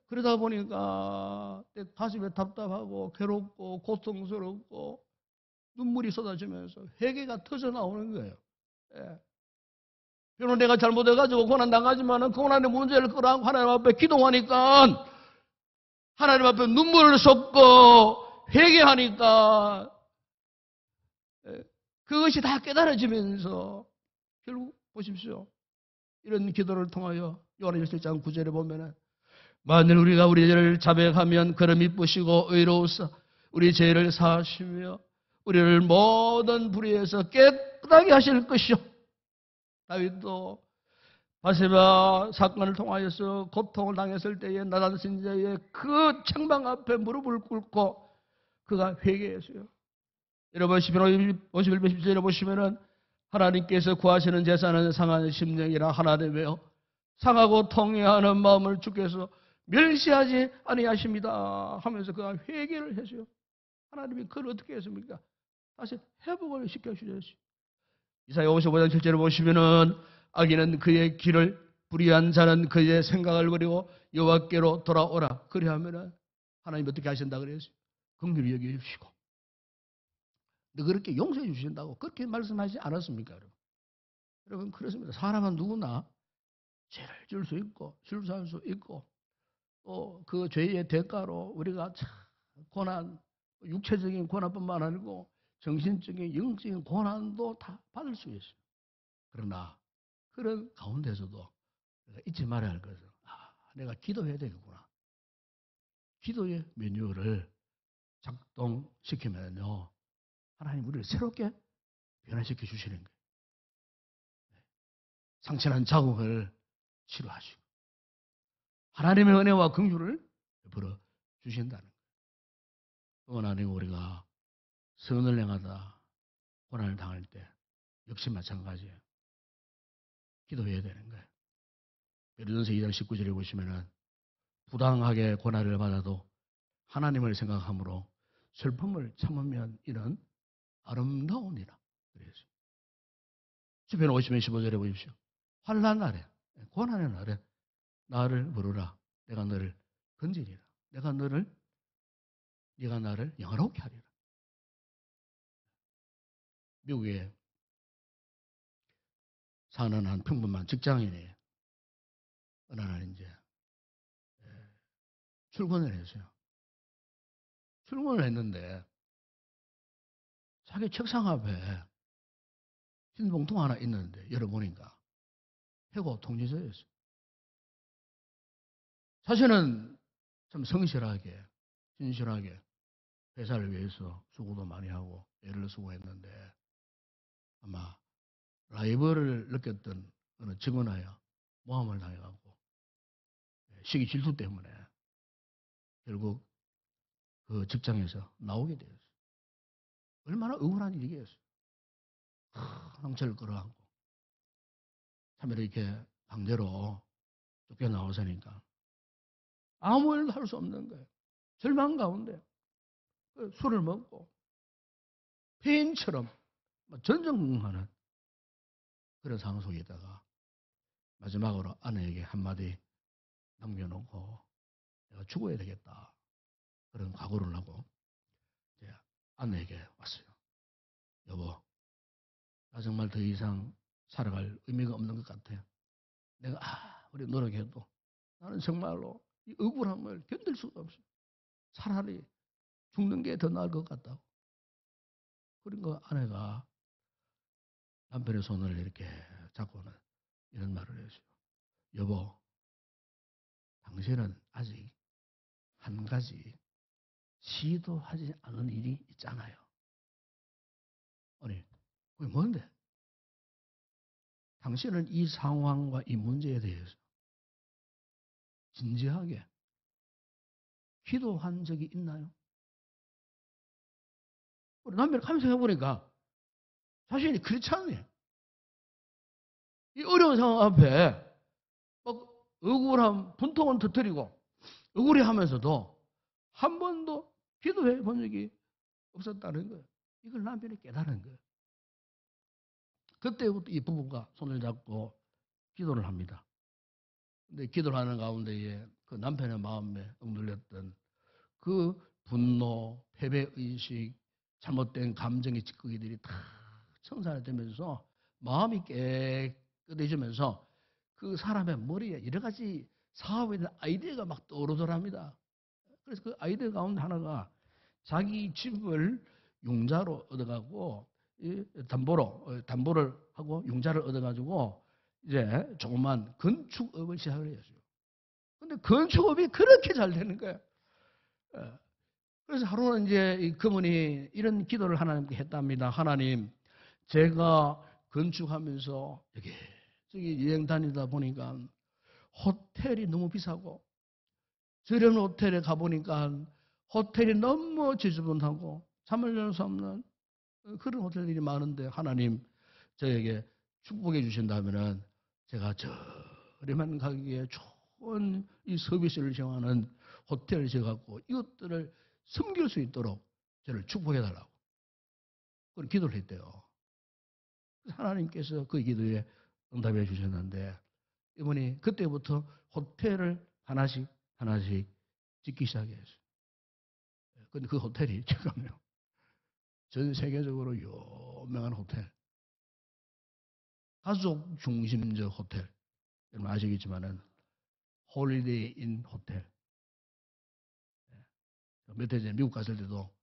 그러다 보니까 가슴에 답답하고 괴롭고 고통스럽고 눈물이 쏟아지면서 회개가 터져 나오는 거예요. 비록 내가 잘못해가지고 고난당하지만 그 고난의 문제를 끌어안고 하나님 앞에 기도하니까, 하나님 앞에 눈물을 쏟고 회개하니까 그것이 다 깨달아지면서 결국 보십시오. 이런 기도를 통하여 요한일서 1장 9절에 보면은 만일 우리가 우리 죄를 자백하면 그를 미쁘시고 의로우사 우리 죄를 사하시며 우리를 모든 불의에서 깨끗하게 하실 것이요. 다윗도 바세바 사건을 통하여서 고통을 당했을 때에 나단 선지자의 그 책망 앞에 무릎을 꿇고 그가 회개했어요. 여러분 시편 51편 10절에 보시면은 하나님께서 구하시는 제사는 상한 심령이라 하나되며 상하고 통회하는 마음을 주께서 멸시하지 아니하십니다 하면서 그가 회개를 했어요. 하나님이 그걸 어떻게 했습니까? 다시 회복을 시켜주셨어요. 이사야 55장 7절에 보시면은 악인은 그의 길을, 불의한 자는 그의 생각을 버리고 여호와께로 돌아오라. 그리하면은 하나님이 어떻게 하신다 그랬어요? 긍휼히 여겨주시고 너 그렇게 용서해 주신다고 그렇게 말씀하지 않았습니까? 여러분 그렇습니다. 사람은 누구나 죄를 지을 수 있고 실수할 수 있고 또 그 죄의 대가로 우리가 참 고난, 육체적인 고난뿐만 아니고 정신적인 영적인 고난도 다 받을 수 있어요. 그러나 그런 가운데서도 내가 잊지 말아야 할 것은 내가 기도해야 되겠구나. 기도의 메뉴를 작동시키면요. 하나님 우리를 새롭게 변화시켜 주시는 거예요. 상처난 자국을 치료하시고 하나님의 은혜와 긍휼을 베풀어 주신다는 거예요. 또한 아니고 우리가 선을 행하다 고난을 당할 때 역시 마찬가지예요. 기도해야 되는 거예요. 베드로전서 2장 19절에 보시면은 부당하게 고난을 받아도 하나님을 생각함으로 슬픔을 참으면 이는 아름다우니라. 그래서 시편 50편 15절에 보십시오. 환난 날에 고난의 날에 나를 부르라. 내가 너를 건지리라. 네가 나를 영화롭게 하리라. 미국에 사는 한 평범한 직장인이 어느 날 이제 출근을 했어요. 출근을 했는데 자기 책상 앞에 흰 봉투 하나 있는데 열어보니까 해고 통지서였어요. 자신은 참 성실하게 진실하게 회사를 위해서 수고도 많이 하고 애를 쓰고 했는데 아마 라이벌을 느꼈던 어느 직원하여 모함을 당해갖고 시기 질투 때문에 결국 그 직장에서 나오게 되었어요. 얼마나 억울한 일이겠어요. 상처를 끌어안고 참 이렇게 강제로 쫓겨나오서니까 아무 일도 할 수 없는 거예요. 절망 가운데 술을 먹고 폐인처럼 전전긍긍하는 그런 상황 속에 있다가 마지막으로 아내에게 한마디 남겨놓고 내가 죽어야 되겠다. 그런 각오를 하고 이제 아내에게 왔어요. 여보, 나 정말 더 이상 살아갈 의미가 없는 것 같아요. 내가 아무리 노력해도 나는 정말로 이 억울함을 견딜 수가 없어요. 차라리 죽는 게 더 나을 것 같다고. 그러니까 아내가 남편의 손을 이렇게 잡고는 이런 말을 했어요. 여보, 당신은 아직 한 가지 시도하지 않은 일이 있잖아요. 아니, 그게 뭔데? 당신은 이 상황과 이 문제에 대해서 진지하게 기도한 적이 있나요? 우리 남편이 가면서 해보니까 자신이 그렇지 않네요. 이 어려운 상황 앞에 막 억울함, 분통은 터뜨리고 억울해 하면서도 한 번도 기도해 본 적이 없었다는 거예요. 이걸 남편이 깨달은 거예요. 그때부터 이 부부가 손을 잡고 기도를 합니다. 근데 기도를 하는 가운데에 그 남편의 마음에 억눌렸던 그 분노, 패배의식, 잘못된 감정의 찌꺼기들이 다 청산되면서 마음이 깨끗해지면서 그 사람의 머리에 여러 가지 사업에 대한 아이디어가 막 떠오르더랍니다. 그래서 그 아이디어 가운데 하나가 자기 집을 융자로 얻어가고 담보를 하고 융자를 얻어가지고 이제 조그만 건축업을 시작을 했어요. 근데 건축업이 그렇게 잘 되는 거예요. 그래서 하루는 이제 그분이 이런 기도를 하나님께 했답니다. 하나님, 제가 건축하면서 저기 여행 다니다 보니까 호텔이 너무 비싸고 저렴한 호텔에 가보니까 호텔이 너무 지저분하고 잠을 잘 수 없는 그런 호텔들이 많은데 하나님 저에게 축복해 주신다면은 제가 저렴한 가격에 좋은 이 서비스를 제공하는 호텔을 지어갖고 이것들을 섬길 수 있도록 저를 축복해 달라고 그런 기도를 했대요. 하나님께서 그 기도에 응답해 주셨는데 이분이 그때부터 호텔을 하나씩 짓기 시작했어요. 근데 그 호텔이 잠깐만요. 전 세계적으로 유명한 호텔. 가족 중심적 호텔. 여러분 아시겠지만은 홀리데이 인 호텔. 몇 해 전에 미국 갔을 때도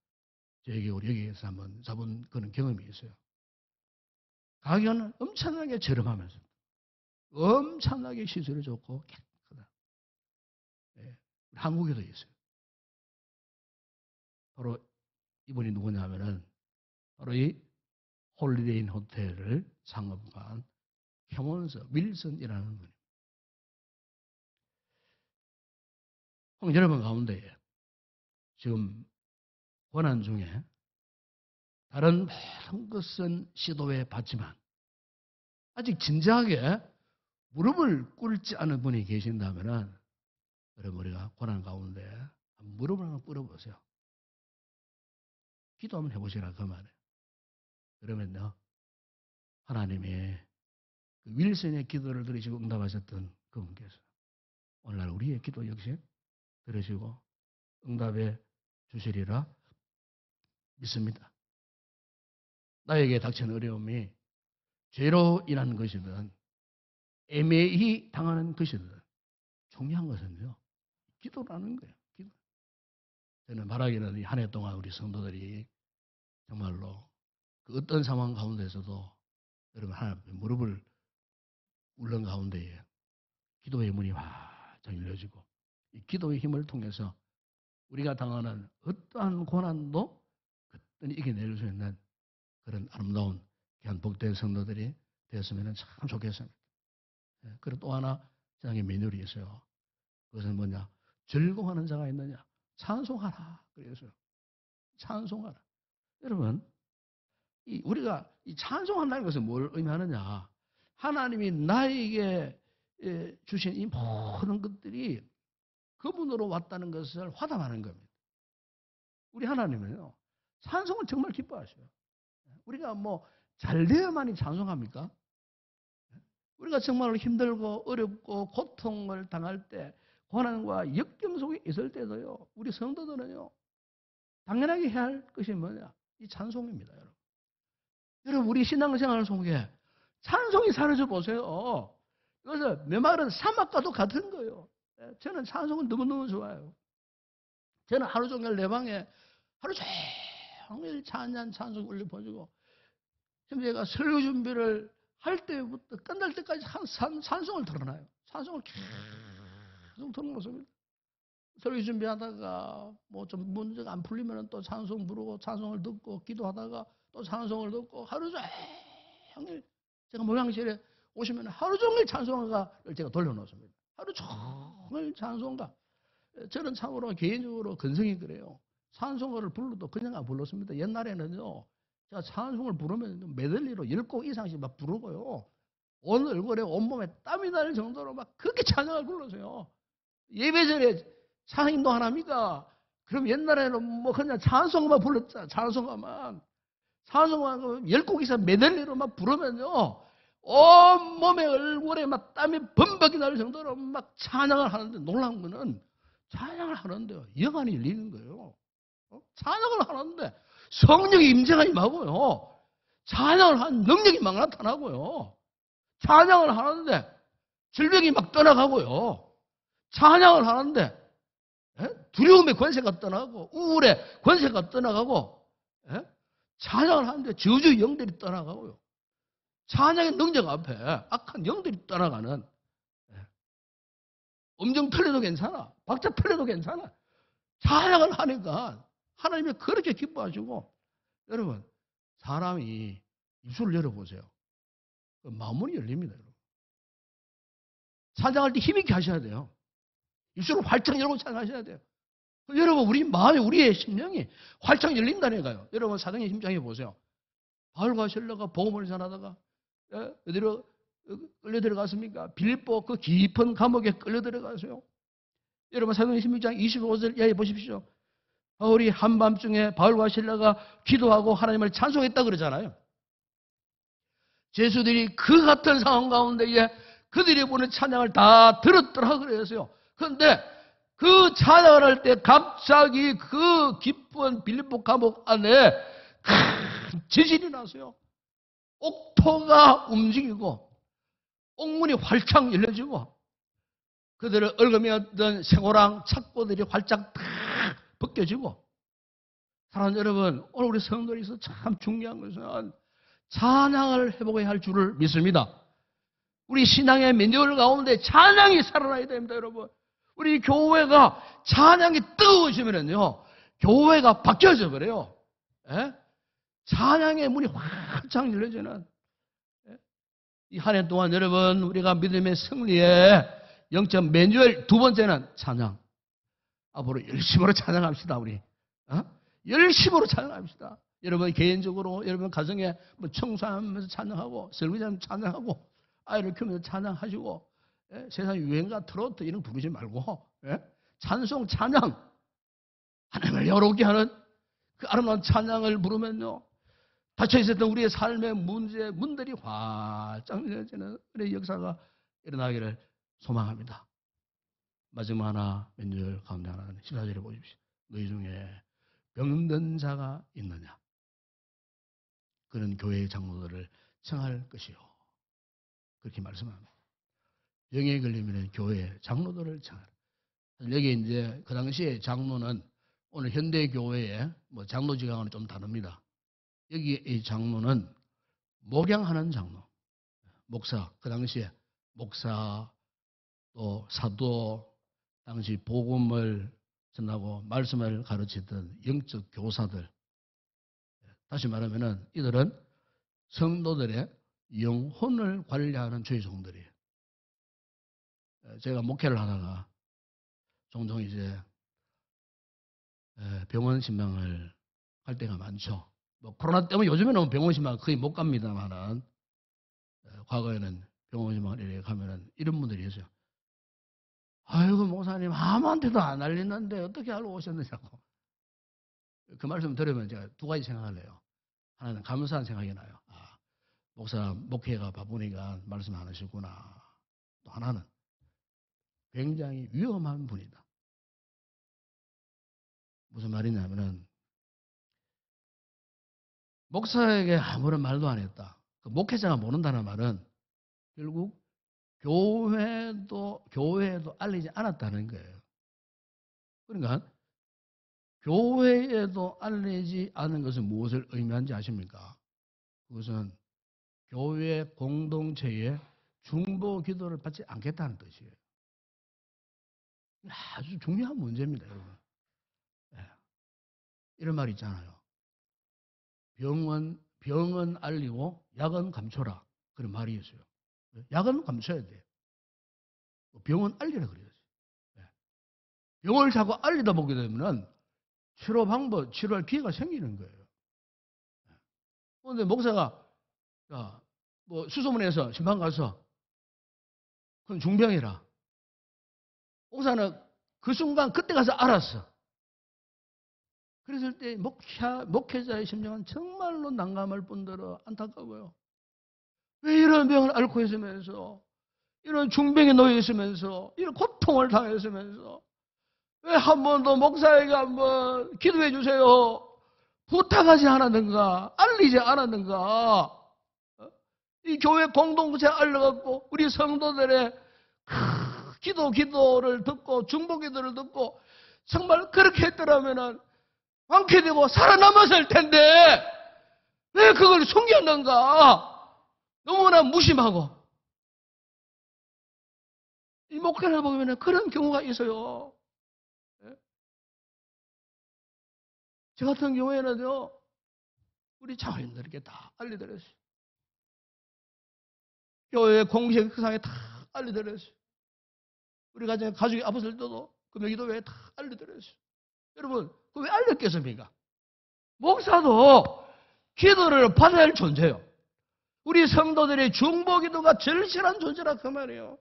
저에게 우리 여기에서 한번 잡은 그런 경험이 있어요. 가격은 엄청나게 저렴하면서 엄청나게 시설이 좋고 깨끗하다. 예, 한국에도 있어요. 바로 이분이 누구냐 하면은 바로 이 홀리데이 인 호텔을 창업한 캐몬스 윌슨이라는 분입니다. 여러분 가운데 지금 고난 중에 다른 모든 것은 시도해 봤지만 아직 진지하게 무릎을 꿇지 않은 분이 계신다면 여러분 우리가 고난 가운데 무릎을 한번 꿇어보세요. 기도 한번 해보시라 그 말이에요. 그러면요 하나님이 그 윌슨의 기도를 들으시고 응답하셨던 그분께서 오늘날 우리의 기도 역시 들으시고 응답해 주시리라 믿습니다. 나에게 닥친 어려움이 죄로 인한 것이든 애매히 당하는 것이든 중요한 것은요 기도라는 거예요. 기도. 저는 바라기는 이 한 해 동안 우리 성도들이 정말로 그 어떤 상황 가운데서도 여러분 하나님 무릎을 꿇는 가운데에 기도의 문이 활짝 열려지고 이 기도의 힘을 통해서 우리가 당하는 어떠한 고난도 그때는 이겨낼 수 있는 그런 아름다운 귀한 복된 성도들이 되었으면 참 좋겠습니다. 그리고 또 하나 세상에 매뉴얼이 있어요. 그것은 뭐냐? 즐거워하는 자가 있느냐? 찬송하라. 그래서요. 찬송하라. 여러분, 우리가 이 찬송한다는 것은 뭘 의미하느냐? 하나님이 나에게 주신 이 모든 것들이 그분으로 왔다는 것을 화답하는 겁니다. 우리 하나님은요, 찬송을 정말 기뻐하셔요. 우리가 뭐 잘 되어만이 찬송합니까? 우리가 정말 힘들고 어렵고 고통을 당할 때 고난과 역경 속에 있을 때도요, 우리 성도들은요, 당연하게 해야 할 것이 뭐냐? 이 찬송입니다, 여러분. 여러분, 우리 신앙생활 속에 찬송이 사라져 보세요. 그래서 내 말은 사막과도 같은 거예요. 저는 찬송은 너무너무 좋아요. 저는 하루 종일 내 방에 하루 종일 찬송 올려보시고, 제가 설교 준비를 할 때부터 끝날 때까지 찬송을 틀어놔요. 찬송을 계속 틀어놓습니다. 설교 준비하다가 뭐 좀 문제가 안 풀리면 또 찬송 부르고 찬송을 듣고 기도하다가 또 찬송을 듣고 하루 종일 제가 모양실에 오시면 하루 종일 찬송가를 제가 돌려놓습니다. 하루 종일 찬송가. 저는 참으로 개인적으로 근성이 그래요. 찬송가를 불러도 그냥 안 불렀습니다. 옛날에는요. 제가 찬송을 부르면 메들리로 10곡 이상씩 막 부르고요. 온 얼굴에 온몸에 땀이 날 정도로 막 그렇게 찬송을 불렀어요. 예배전에 찬양인도 안 합니까? 그럼 옛날에는 뭐 그냥 찬송가만 불렀잖아. 찬송가만 10곡 이상 메들리로 막 부르면요. 온몸에 얼굴에 막 땀이 범벅이 날 정도로 막 찬양을 하는데 놀라운 거는 찬양을 하는데요. 영안이 열리는 거예요. 찬양을 하는데 성령의 임재가 임하고요. 찬양을 하는 능력이 막 나타나고요. 찬양을 하는데 질병이 막 떠나가고요. 찬양을 하는데 두려움의 권세가 떠나고 우울의 권세가 떠나가고 찬양을 하는데 저주의 영들이 떠나가고요. 찬양의 능력 앞에 악한 영들이 떠나가는 음정 틀려도 괜찮아. 박자 틀려도 괜찮아. 찬양을 하니까 하나님이 그렇게 기뻐하시고 여러분 사람이 입술을 열어보세요. 마음문이 열립니다. 여러분. 찬양할 때 힘있게 하셔야 돼요. 입술을 활짝 열고 찬양하셔야 돼요. 여러분 우리 마음이 우리의 심령이 활짝 열린다니까요. 여러분 사도행전 10장에 보세요. 바울과 실라가 복음을 전하다가 어디로 끌려 들어갔습니까? 빌립보 그 깊은 감옥에 끌려 들어가세요. 여러분 사도행전 16장 25절 이하에 보십시오. 바울이 한밤중에 바울과 실라가 기도하고 하나님을 찬송했다 그러잖아요. 제수들이 그 같은 상황 가운데에 그들이 보는 찬양을 다 들었더라 그랬어요. 그런데 그 찬양을 할 때 갑자기 그 깊은 빌립보 감옥 안에 큰 지진이 났어요. 옥토가 움직이고 옥문이 활짝 열려지고 그들을 얽으며던 생호랑 착고들이 활짝 다 벗겨지고 사랑하는 여러분 오늘 우리 성도들이 있어서 참 중요한 것은 찬양을 해보게 할 줄을 믿습니다. 우리 신앙의 매뉴얼 가운데 찬양이 살아나야 됩니다, 여러분. 우리 교회가 찬양이 뜨거워지면요, 교회가 바뀌어져 버려요. 예? 찬양의 문이 활짝 열려지는, 이 한 해 동안 여러분, 우리가 믿음의 승리의 영적 매뉴얼 두 번째는 찬양. 앞으로 열심으로 찬양합시다, 우리. 열심으로 찬양합시다. 여러분 개인적으로, 여러분 가정에 뭐 청소하면서 찬양하고, 설거지하면서 찬양하고, 아이를 키우면서 찬양하시고, 세상 유행가 트로트 이런 거 부르지 말고, 찬송, 찬양, 하나님을 영화롭게 하는 그 아름다운 찬양을 부르면요, 닫혀있었던 우리의 삶의 문들이 활짝 열려지는 그런 역사가 일어나기를 소망합니다. 마지막 하나, 매뉴얼 가운데 하나는 14절에 보십시오. 너희 중에 병든 자가 있느냐? 그는 교회의 장로들을 청할 것이요. 그렇게 말씀합니다. 병에 걸리면 교회 장로들을 청하라. 여기 이제 그 당시에 장로는 오늘 현대 교회의 뭐 장로직하고는 좀 다릅니다. 여기 이 장로는 목양하는 장로, 목사, 그 당시에 목사, 또 사도, 당시 복음을 전하고 말씀을 가르치던 영적 교사들. 다시 말하면은 이들은 성도들의 영혼을 관리하는 주의 종들이에요. 제가 목회를 하다가 종종 이제 병원 신방을 갈 때가 많죠. 뭐 코로나 때문에 요즘에는 병원 신방 거의 못 갑니다만은, 과거에는 병원 신방을 이렇게 가면은 이런 분들이 있어요. 아이고 목사님 아무한테도 안 알리는데 어떻게 알고 오셨느냐고. 그 말씀 들으면 제가 두 가지 생각을 해요. 하나는 감사한 생각이 나요. 아, 목사 목회가 바쁘니까 말씀 안 하시구나. 또 하나는 굉장히 위험한 분이다. 무슨 말이냐면은, 목사에게 아무런 말도 안 했다. 그 목회자가 모른다는 말은 결국 교회에도 알리지 않았다는 거예요. 그러니까 교회에도 알리지 않은 것은 무엇을 의미하는지 아십니까? 그것은 교회 공동체의 중보 기도를 받지 않겠다는 뜻이에요. 아주 중요한 문제입니다, 여러분. 이런 말이 있잖아요. 병은 알리고 약은 감춰라. 그런 말이 있어요. 약은 감춰야 돼요. 병은 알리라 그래야지. 병을 자꾸 알리다 보게 되면 치료 방법, 치료할 기회가 생기는 거예요. 그런데 목사가 뭐 수소문해서 심판 가서 그건 중병이라. 목사는 그 순간 그때 가서 알았어. 그랬을 때 목회자의 심정은 정말로 난감할 뿐더러 안타까워요. 왜 이런 병을 앓고 있으면서, 이런 중병에 놓여 있으면서, 이런 고통을 당했으면서 왜 한 번도 목사에게 한번 기도해 주세요 부탁하지 않았는가, 알리지 않았는가. 이 교회 공동체 알려갖고 우리 성도들의 기도를 듣고 중보 기도를 듣고 정말 그렇게 했더라면은 완쾌되고 살아남았을 텐데 왜 그걸 숨겼는가. 너무나 무심하고. 이 목회를 보면 그런 경우가 있어요. 저 같은 경우에는요, 우리 장로님들에게 다 알려드렸어요. 교회 공식상에 다 알려드렸어요. 우리 가족이 아팠을 때도 금요기도회에 다 알려드렸어요. 여러분, 그 왜 알렸겠습니까? 목사도 기도를 받아야 할 존재예요. 우리 성도들의 중보기도가 절실한 존재라 그 말이에요.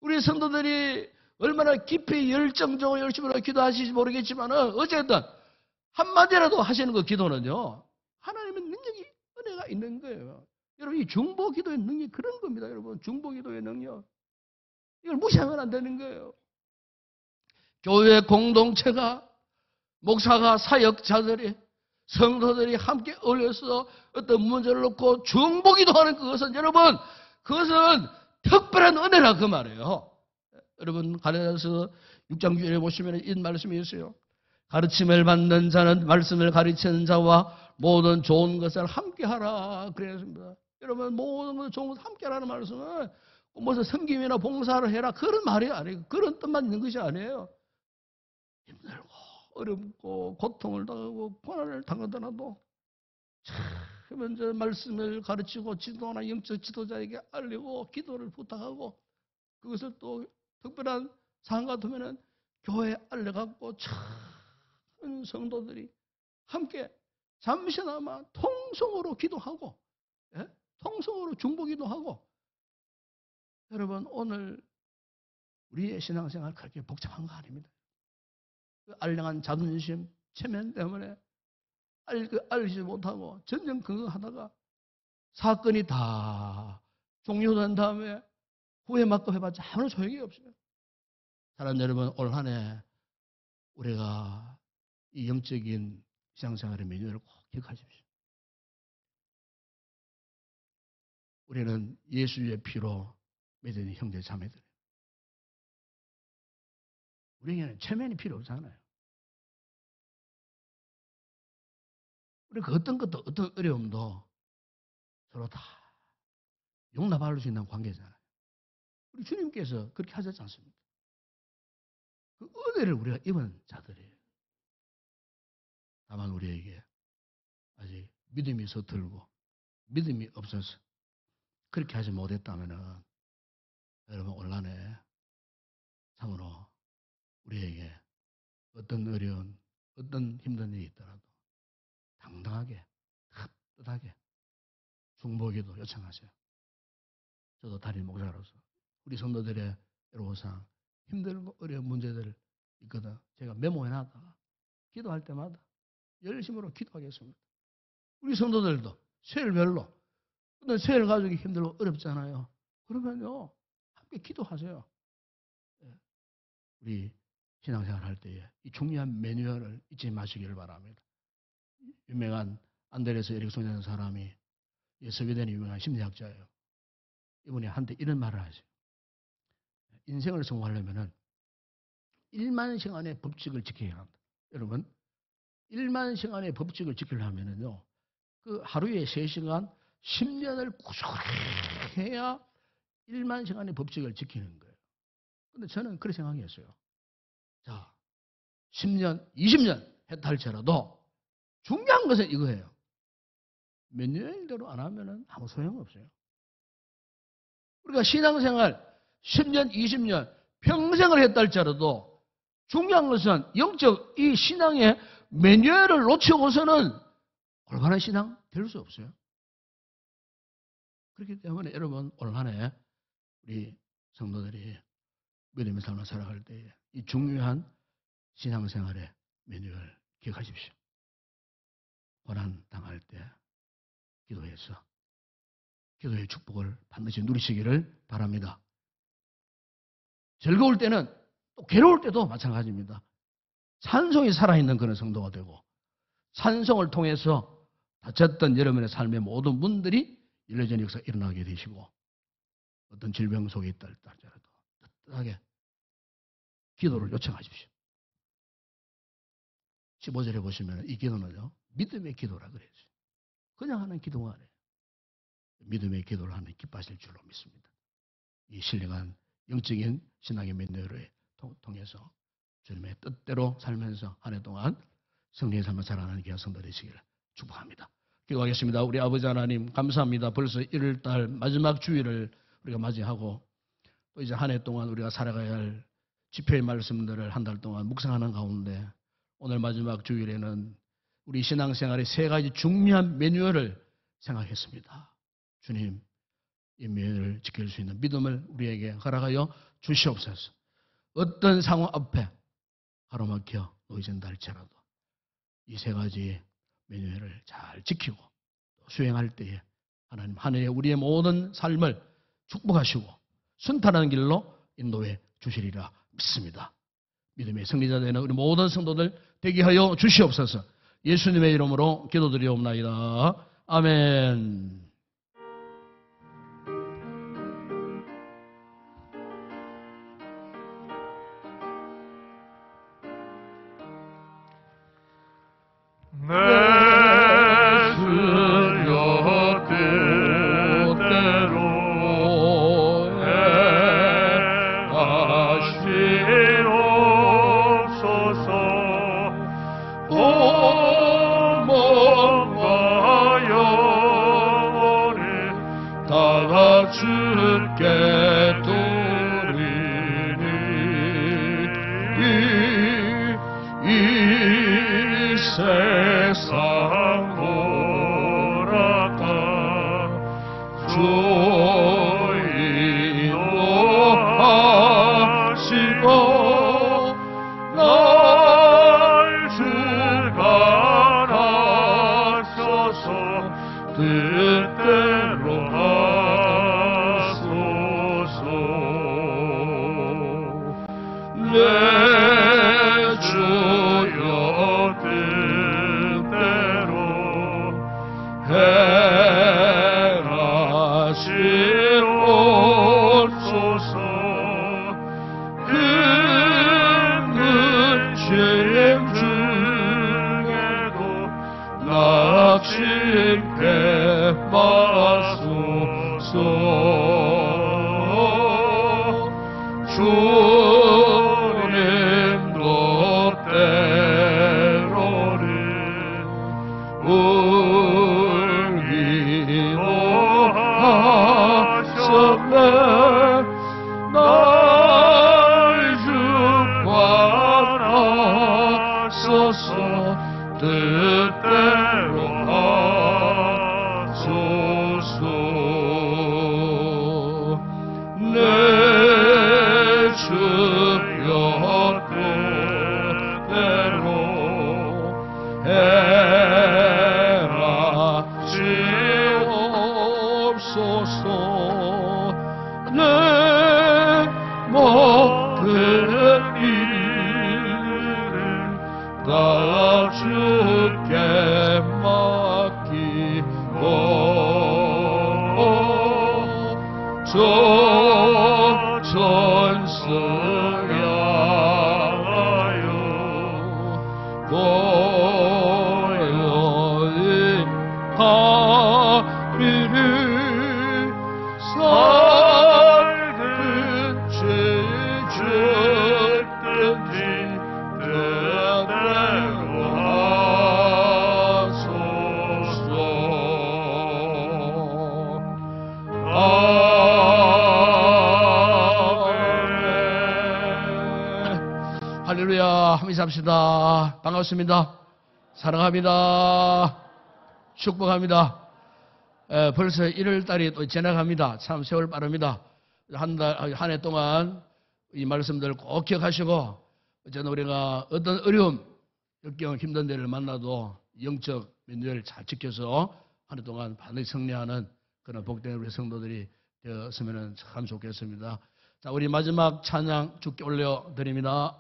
우리 성도들이 얼마나 깊이 열정적으로 열심히 기도하실지 모르겠지만 어쨌든 한마디라도 하시는 그 기도는요, 하나님의 능력이, 은혜가 있는 거예요. 여러분, 이 중보기도의 능력이 그런 겁니다. 여러분, 중보기도의 능력, 이걸 무시하면 안 되는 거예요. 교회 공동체가, 목사가, 사역자들이, 성도들이 함께 어울려서 어떤 문제를 놓고 중보기도하는 그것은, 여러분, 그것은 특별한 은혜라 그 말이에요. 여러분, 갈라디아서 6장 9절에 보시면 이 말씀이 있어요. 가르침을 받는 자는 말씀을 가르치는 자와 모든 좋은 것을 함께 하라 그랬습니다. 여러분 모든 것을 좋은 것을 함께 하라는 말씀은 무슨 섬김이나 봉사를 해라 그런 말이 아니에요. 그런 뜻만 있는 것이 아니에요. 힘들고 어렵고 고통을 당하고 고난을 당하더라도 먼저 말씀을 가르치고 지도나 영적 지도자에게 알리고 기도를 부탁하고 그것을 또 특별한 상황 같으면 교회에 알려갖고 참 성도들이 함께 잠시나마 통성으로 기도하고 통성으로 중보기도 하고. 여러분 오늘 우리의 신앙생활 그렇게 복잡한 거 아닙니다. 그 알량한 자존심, 체면 때문에 알지 못하고 전전긍긍하다가 사건이 다 종료된 다음에 후회 막고 해봤자 아무런 소용이 없어요. 사랑하는 여러분, 올 한 해 우리가 이 영적인 신앙생활의 메뉴를 꼭 기억하십시오. 우리는 예수의 피로 맺은 형제 자매들이에요. 우리에게는 체면이 필요 없잖아요. 우리가 어떤 것도 어떤 어려움도 서로 다 용납할 수 있는 관계잖아요. 우리 주님께서 그렇게 하셨지 않습니까? 그 은혜를 우리가 입은 자들이에요. 다만 우리에게 아직 믿음이 서툴고 믿음이 없어서 그렇게 하지 못했다면 여러분 올 한 해 참으로 우리에게 어떤 어려운 어떤 힘든 일이 있더라도 당당하게 떳떳하게 중보기도 요청하세요. 저도 담임 목사로서 우리 성도들의 애로사항 힘들고 어려운 문제들 있거든. 제가 메모해놨다가 기도할 때마다 열심으로 기도하겠습니다. 우리 성도들도 세일별로 근데 세일 가족이 힘들고 어렵잖아요. 그러면요 함께 기도하세요. 우리 신앙생활 할 때에 이 중요한 매뉴얼을 잊지 마시기를 바랍니다. 유명한 안데레스 에릭손이라는 사람이 스웨덴의 유명한 심리학자예요. 이분이 한때 이런 말을 하세요. 인생을 성공하려면 1만 시간의 법칙을 지켜야 한다. 여러분 1만 시간의 법칙을 지키려면요 그 하루에 3시간 10년을 꾸준히 해야 1만 시간의 법칙을 지키는 거예요. 근데 저는 그렇게 생각했어요. 자, 10년, 20년 했다 할지라도 중요한 것은 이거예요. 몇 년대로 안 하면 아무 소용없어요. 우리가 신앙생활 10년, 20년 평생을 했다 할지라도 중요한 것은 영적 이 신앙의 매뉴얼을 놓치고서는 올바른 신앙 될 수 없어요. 그렇기 때문에 여러분 올 한 해 우리 성도들이 믿음의 삶을 살아갈 때에 이 중요한 신앙생활의 매뉴얼 기억하십시오. 고난 당할 때 기도해서 기도의 축복을 반드시 누리시기를 바랍니다. 즐거울 때는 또 괴로울 때도 마찬가지입니다. 찬송이 살아있는 그런 성도가 되고 찬송을 통해서 다쳤던 여러분의 삶의 모든 문들이 일러진 역사가 일어나게 되시고 어떤 질병 속에 있다 할지라도 떳떳하게 기도를 요청하십시오. 15절에 보시면 이 기도는요 믿음의 기도라 그랬어요. 그냥 하는 기도가 아니에요. 믿음의 기도를 하면 기뻐하실 줄로 믿습니다. 이 신령한 영적인 신앙의 매뉴얼을 통해서 주님의 뜻대로 살면서 한 해 동안 승리의 삶을 살아가는 귀한 성도 되시기를 축복합니다. 기도하겠습니다. 우리 아버지 하나님 감사합니다. 벌써 1월달 마지막 주일을 우리가 맞이하고 또 이제 한 해 동안 우리가 살아가야 할 지표의 말씀들을 한 달 동안 묵상하는 가운데 오늘 마지막 주일에는 우리 신앙생활의 3가지 중요한 매뉴얼을 생각했습니다. 주님, 이 매뉴얼을 지킬 수 있는 믿음을 우리에게 허락하여 주시옵소서. 어떤 상황 앞에 가로막혀 놓이진다 할지라도 이 3가지 매뉴얼을 잘 지키고 수행할 때에 하나님 한 해에 우리의 모든 삶을 축복하시고 순탄한 길로 인도해 주시리라 믿습니다. 믿음의 승리자 되는 우리 모든 성도들 되게 하여 주시옵소서. 예수님의 이름으로 기도드리옵나이다. 아멘. 내 수녀들 주께 돌리니 이 세상 돌아가 주인도 하시고 날 주관하셔서 뜻대로 하소서. 내 주여 뜻대로 행하시옵소서. 큰 시행 중에도 낙심케 마소서. 주님도 때로는 울기도 하셨네. 날 주관하소서. 뜻대로 하소서. 내 주여 뜻대로 행하시옵소서. 내 모든 일을 다 주께 맡기고 저 전승하여 고요히 하리니 살든지 죽든지 뜻대로 하소서. 아멘. 할렐루야. 함께 잡시다. 반갑습니다. 사랑합니다. 축복합니다. 벌써 1월달이 또 지나갑니다. 참 세월 빠릅니다. 한 해 동안 이 말씀들 꼭 기억하시고, 어쨌든 우리가 어떤 어려움, 역경, 힘든 데를 만나도 영적 면제를 잘 지켜서 한 해 동안 반드시 승리하는 그런 복된 우리 성도들이 되었으면 참 좋겠습니다. 자, 우리 마지막 찬양 주께 올려드립니다.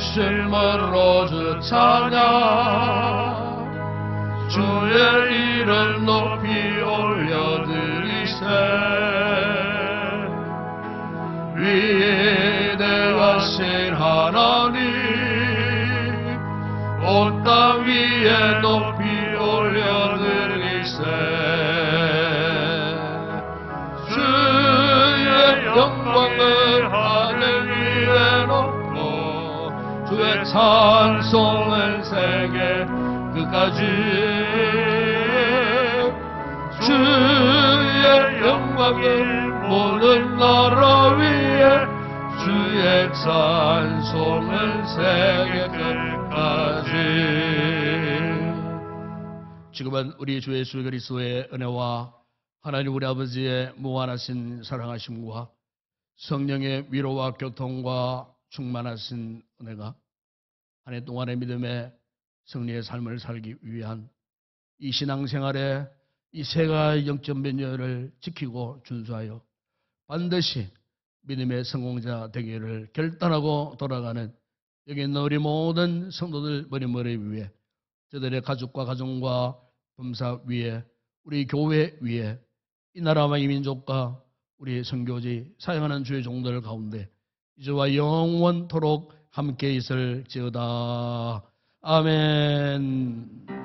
전심으로 주 찬양, 주의 이름 높이 올려드리세. 위대하신 하나님, 온 땅 위에 높이 올려드리세. 주의 영광을 하늘 위에 높고 주의 찬송을 세계 끝까지. 주의 영광이 모든 나라 위에 주의 찬송을 세계 끝까지. 지금은 우리 주 예수 그리스도의 은혜와 하나님 우리 아버지의 무한하신 사랑하심과 성령의 위로와 교통과 충만하신 은혜가 한 해 동안의 믿음의 승리의 삶을 살기 위한 이 신앙생활에 이 세 가지 영적 면열을 지키고 준수하여 반드시 믿음의 성공자 되기를 결단하고 돌아가는 여기 있는 우리 모든 성도들 머리 위에, 저들의 가족과 가정과 범사 위에, 우리 교회 위에, 이 나라와 이 민족과 우리 선교지 사용하는 주의 종들 가운데 이제와 영원토록 함께 있을지어다. 아멘.